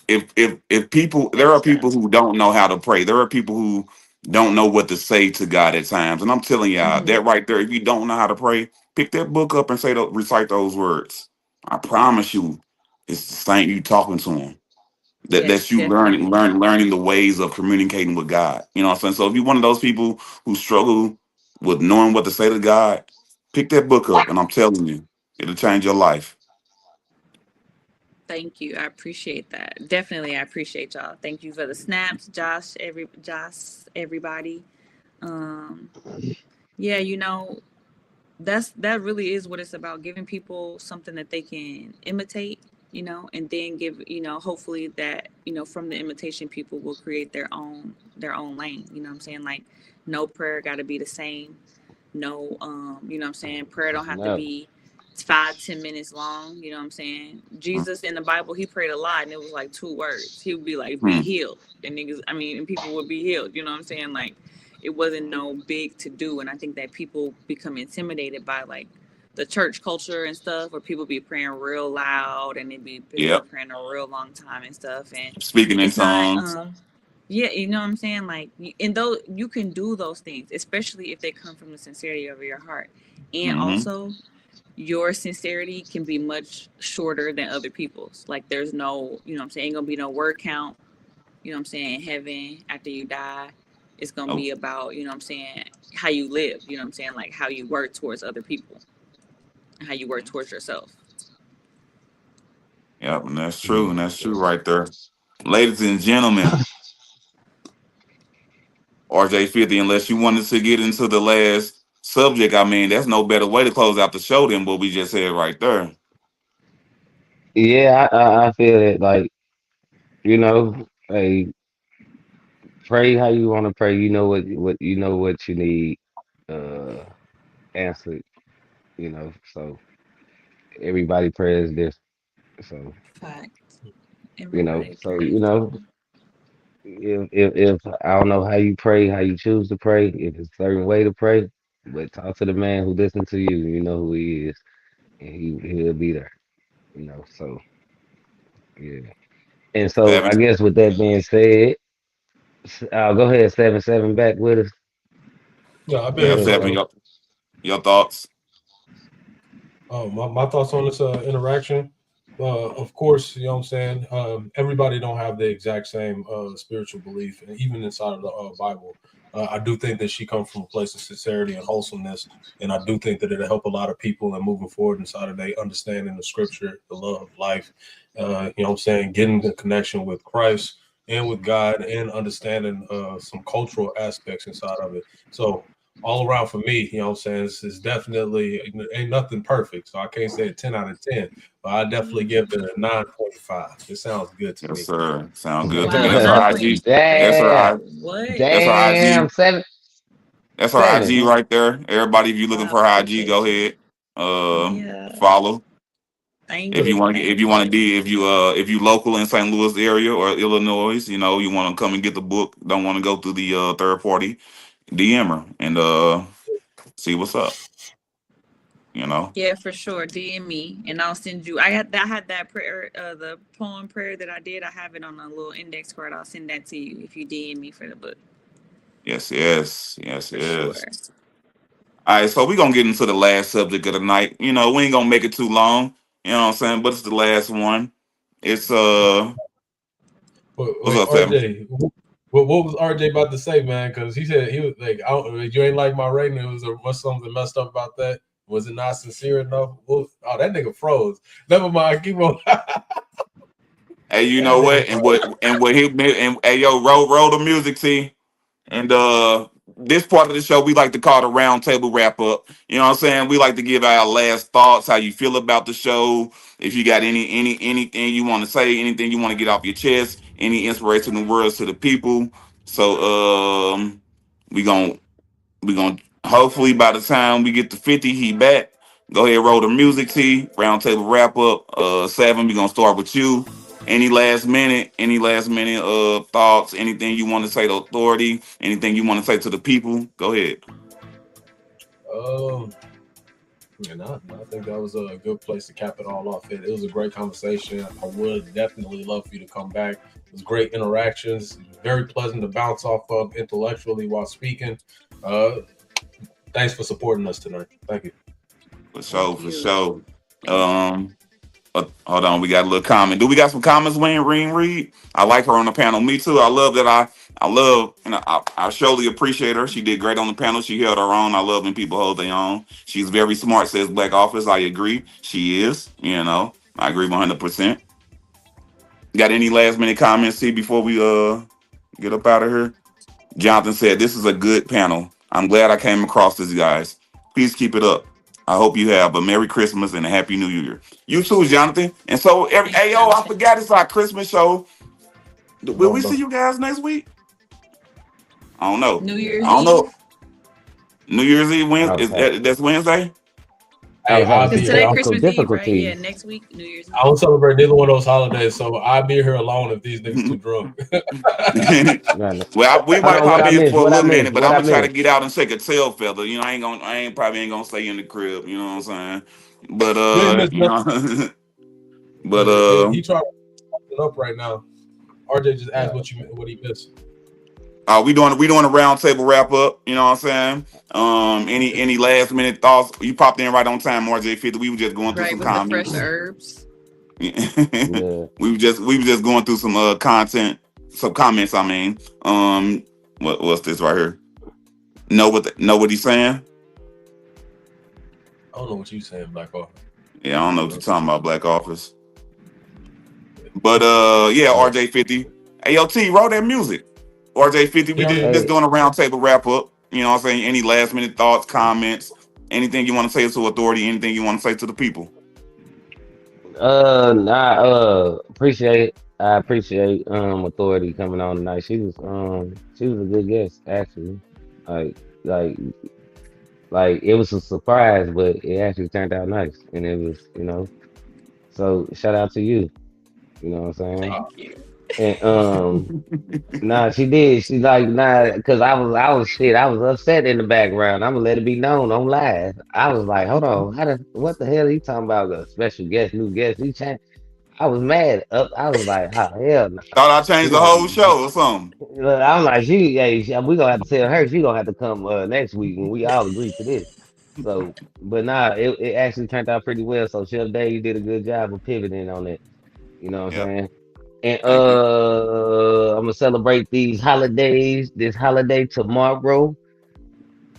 if people there are Thanks, people Josh. who don't know how to pray. There are people who don't know what to say to God at times. And I'm telling y'all, Hmm. that right there, if you don't know how to pray, pick that book up and recite those words. I promise you, it's the same you talking to him. Yes, That's you definitely. learning the ways of communicating with God. You know what I'm saying? So if you're one of those people who struggle with knowing what to say to God, pick that book up and I'm telling you, it'll change your life. Thank you. I appreciate that. Definitely, I appreciate y'all. Thank you for the snaps, Josh, everybody. Um, yeah, that really is what it's about, giving people something that they can imitate, and then give, hopefully that, from the imitation people will create their own lane. You know what I'm saying? Like, no prayer got to be the same. No, you know what I'm saying? Prayer don't have to no. be 5-10 minutes long. You know what I'm saying? Jesus in the Bible, he prayed a lot and it was like 2 words. He would be like, be Hmm. healed. And niggas, and people would be healed. You know what I'm saying? Like, it wasn't no big to do. And I think that people become intimidated by like the church culture and stuff, where people be praying real loud and people be Yep. praying a real long time and stuff. And Speaking in it's not, tongues. yeah, you know what I'm saying? Like, and though you can do those things, especially if they come from the sincerity of your heart. And Hmm. also, your sincerity can be much shorter than other people's. Like, there's no, you know what I'm saying, ain't gonna be no word count, you know what I'm saying, in heaven after you die. It's gonna Oh, be about, you know what I'm saying, how you live, you know what I'm saying, like how you work towards other people and how you work towards yourself. yep, and that's true, Yeah. and that's true right there. Ladies and gentlemen, RJ50, unless you wanted to get into the last subject, I mean, there's no better way to close out the show than what we just said right there. Yeah, I feel it. Like, hey, pray how you want to pray. You know what you need uh answered. So everybody prays this. So Fact. Everybody so prays different. if I don't know how you pray, how you choose to pray, if it's a certain way to pray, but talk to the man who listens to you. You know who he is, and he'll be there. So yeah. And so Seven, I guess with that being said, go ahead, 7-7 back with us. Yeah, I've been Go yeah, here, ahead, seven. brother. seven. Your thoughts? My thoughts on this interaction. Of course, you know what I'm saying. Everybody don't have the exact same spiritual belief, and even inside of the Bible, I do think that she comes from a place of sincerity and wholesomeness, and I do think that it'll help a lot of people in moving forward inside of their understanding of Scripture, the love of life. You know what I'm saying, getting the connection with Christ and with God, and understanding some cultural aspects inside of it. So all around for me, you know what I'm saying, it's definitely ain't nothing perfect. So I can't say a 10 out of 10, but I definitely give it a 9.5. It sounds good to Yes, me. sir. Sound good to me. Wow, That's her IG. That's her. 9.5. Damn, What? That's her damn, IG. seven, That's her seven. IG right there. Everybody, if you're looking Wow, for her IG, go appreciate you. ahead. Yeah. Follow. Thank If you you. want to, if Thank you want to you. be, if you local in St. Louis area or Illinois, you want to come and get the book. Don't want to go through the third party. DM her and see what's up. You know. Yeah, for sure. DM me and I'll send you. I had that prayer, the poem prayer that I did. I have it on a little index card. I'll send that to you if you DM me for the book. Yes, yes, yes, For yes. sure. All right, so we're gonna get into the last subject of the night. We ain't gonna make it too long, you know what I'm saying? But it's the last one. It's But what's wait, up, Seven? RJ, what was RJ about to say, man? Because he said he was like, you ain't like my rating. It was something messed up about that. Was it not sincere enough? Oh, that nigga froze. Never mind. Keep on. that Hey, you know nigga what? froze. And what he and hey yo, roll the music T. And this part of the show we like to call the round table wrap up. You know what I'm saying? We like to give our last thoughts, how you feel about the show. If you got anything you want to say, anything you want to get off your chest, any inspirational words to the people. So we gon' we gonna hopefully by the time we get to 50, he back. Go ahead, roll the music, T. Round table wrap up. Seven, we gonna start with you. Any last minute thoughts, anything you want to say to authority, anything you want to say to the people, go ahead. Um, And I think that was a good place to cap it all off. It was a great conversation. I would definitely love for you to come back. It was great interactions. It was very pleasant to bounce off of intellectually while speaking. Thanks for supporting us tonight. Thank you. For sure, Thank for you. sure. Thank you. Hold on, we got a little comment. Do we got some comments, Wayne Reed? I like her on the panel. Me too. I love that. I love, I surely appreciate her. She did great on the panel. She held her own. I love when people hold their own. She's very smart, says Black Office. I agree. She is, I agree 100%. Got any last minute comments, see, before we get up out of here? Jonathan said, "This is a good panel. I'm glad I came across this, guys. Please keep it up. I hope you have a Merry Christmas and a Happy New Year." You too, Jonathan. And so, Thanks, I Jonathan. forgot it's our Christmas show. Will we Bumba. see you guys next week? I don't know. New Year's I don't know. Eve. New Year's Eve Wednesday. Okay. That's Wednesday. I Hey, was having I'll some be Because here. today technical Christmas Eve, right? Yeah, difficulties. next week, New Year's I Eve. don't celebrate neither one of those holidays, so I'll be here alone if these niggas too drunk. No, no. Well, we Hold might on, what pop I in missed? for a What I little missed? minute, but What I'm I gonna try to missed? get out and shake a tail feather. I ain't probably ain't gonna stay in the crib. You know what I'm saying? But You ain't missed nothing. but He trying to put it up right now. RJ just asked what he missed. we doing a round table wrap up. You know what I'm saying? Any last minute thoughts? You popped in right on time, RJ50. We were just going through Right, some with the fresh comments. herbs. we Yeah. were just going through some content, some comments. I mean, what's this right here? Know what he's saying? I don't know what you saying, Black Office. Yeah, I don't know what you're talking about, Black Office. But yeah, RJ50. Hey, yo, T, roll that music. RJ50, we just Hey, doing a round table wrap up. You know what I'm saying? Any last minute thoughts, comments, anything you want to say to authority, anything you want to say to the people? nah, appreciate. I appreciate authority coming on tonight. She was a good guest actually. Like like like it was a surprise, but it actually turned out nice, and it was So shout out to you. You know what I'm saying? Thank you. And nah, she did. She like nah, cause I was shit. I was upset in the background. I'm gonna let it be known on live. I was like, hold on, what the hell are you talking about? A special guest, new guest? He changed. I was mad. I was like, oh, hell no. Thought I She changed the gonna have whole to. show or something. Look, I'm like, we gonna have to tell her she gonna have to come next week when we all agree to this. So, but nah, it actually turned out pretty well. So Chef Dave did a good job of pivoting on it. You know what I'm Yeah, saying? And thank you. I'm gonna celebrate these holidays. This holiday tomorrow.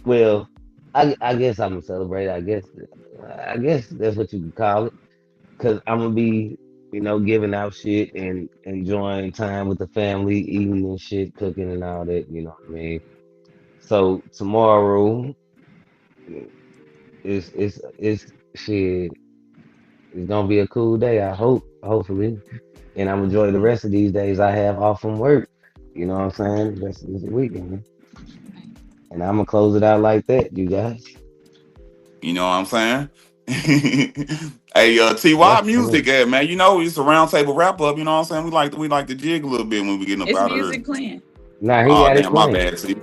Well, I guess I'm gonna celebrate. I guess that's what you can call it. Cause I'm gonna be, giving out shit and enjoying time with the family, eating and shit, cooking and all that. You know what I mean? So tomorrow is shit. It's gonna be a cool day. I hope, hopefully, and I'm enjoy the rest of these days I have off from work. You know what I'm saying? The rest of this weekend, and I'm gonna close it out like that, you guys. You know what I'm saying? Hey, Yeah, TY I mean, music, man. It's a round table wrap up. You know what I'm saying? We like to jig a little bit when we getting up It's out of here. music playing. nah, he Oh got it damn, my playing. bad, T.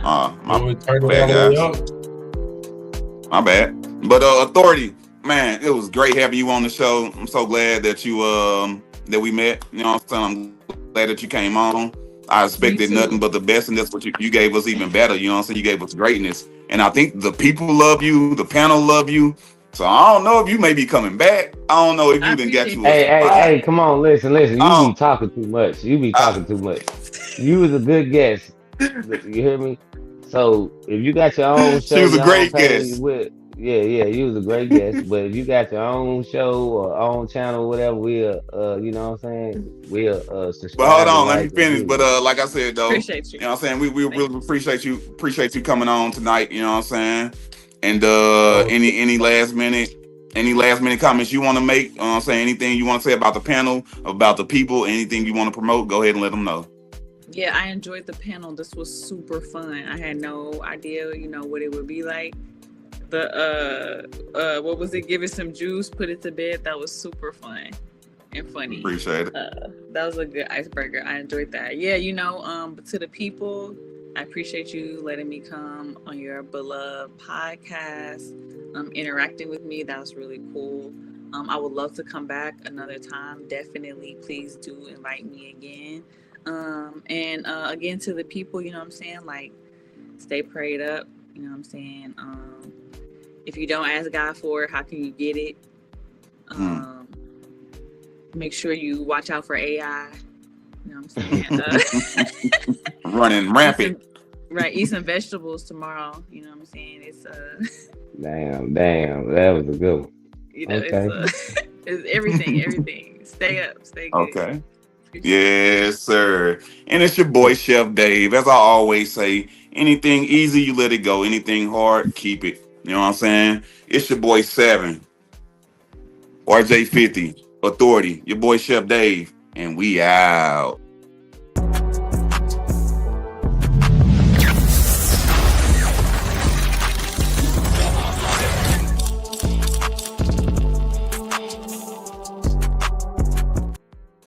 Oh, My You want to turn it bad, all the way guys. up? My bad. But authority, man, it was great having you on the show. I'm so glad that you that we met. You know what I'm saying? I'm glad that you came on. I me expected nothing too. but the best, and that's what you gave us even better. You know what I'm saying? You gave us greatness. And I think the people love you, the panel love you. So I don't know if you may be coming back. I don't know if I you done got appreciate you a Hey, that. hey, spot. hey, come on, listen. You be Oh, talking too much. You be uh, talking too much. You was a good guest. You hear me? So if you got your own she show, was a your own great page, guest. yeah, you was a great guest. But if you got your own show or own channel, whatever, you know what I'm saying? We'll But hold subscribe and on, let me like and finish. do But it. like I said though, Appreciate you. you know what I'm saying? We Thank really appreciate you coming on tonight, you know what I'm saying? And Oh, any last minute comments you want to make, I'm saying anything you want to say about the panel, about the people, anything you want to promote, go ahead and let them know. you. Yeah, I enjoyed the panel. This was super fun. I had no idea, what it would be like. The what was it? Give it some juice, put it to bed. That was super fun and funny. Appreciate it. That was a good icebreaker. I enjoyed that. Yeah, but to the people, I appreciate you letting me come on your beloved podcast. interacting with me. That was really cool. I would love to come back another time. Definitely, please do invite me again. And again, to the people, you know what I'm saying? Like, stay prayed up. You know what I'm saying? If you don't ask God for it, how can you get it? Make sure you watch out for AI. You know what I'm saying? Running rampant. Eat some vegetables tomorrow. You know what I'm saying? It's Damn, that was a good one. you know, Okay. it's everything. Stay up, stay good. Okay. Appreciate it. Yes, sir. And it's your boy, Chef Dave. As I always say, anything easy, you let it go. Anything hard, keep it. You know what I'm saying? It's your boy, Seven, RJ50, Authority, your boy, Chef Dave, and we out.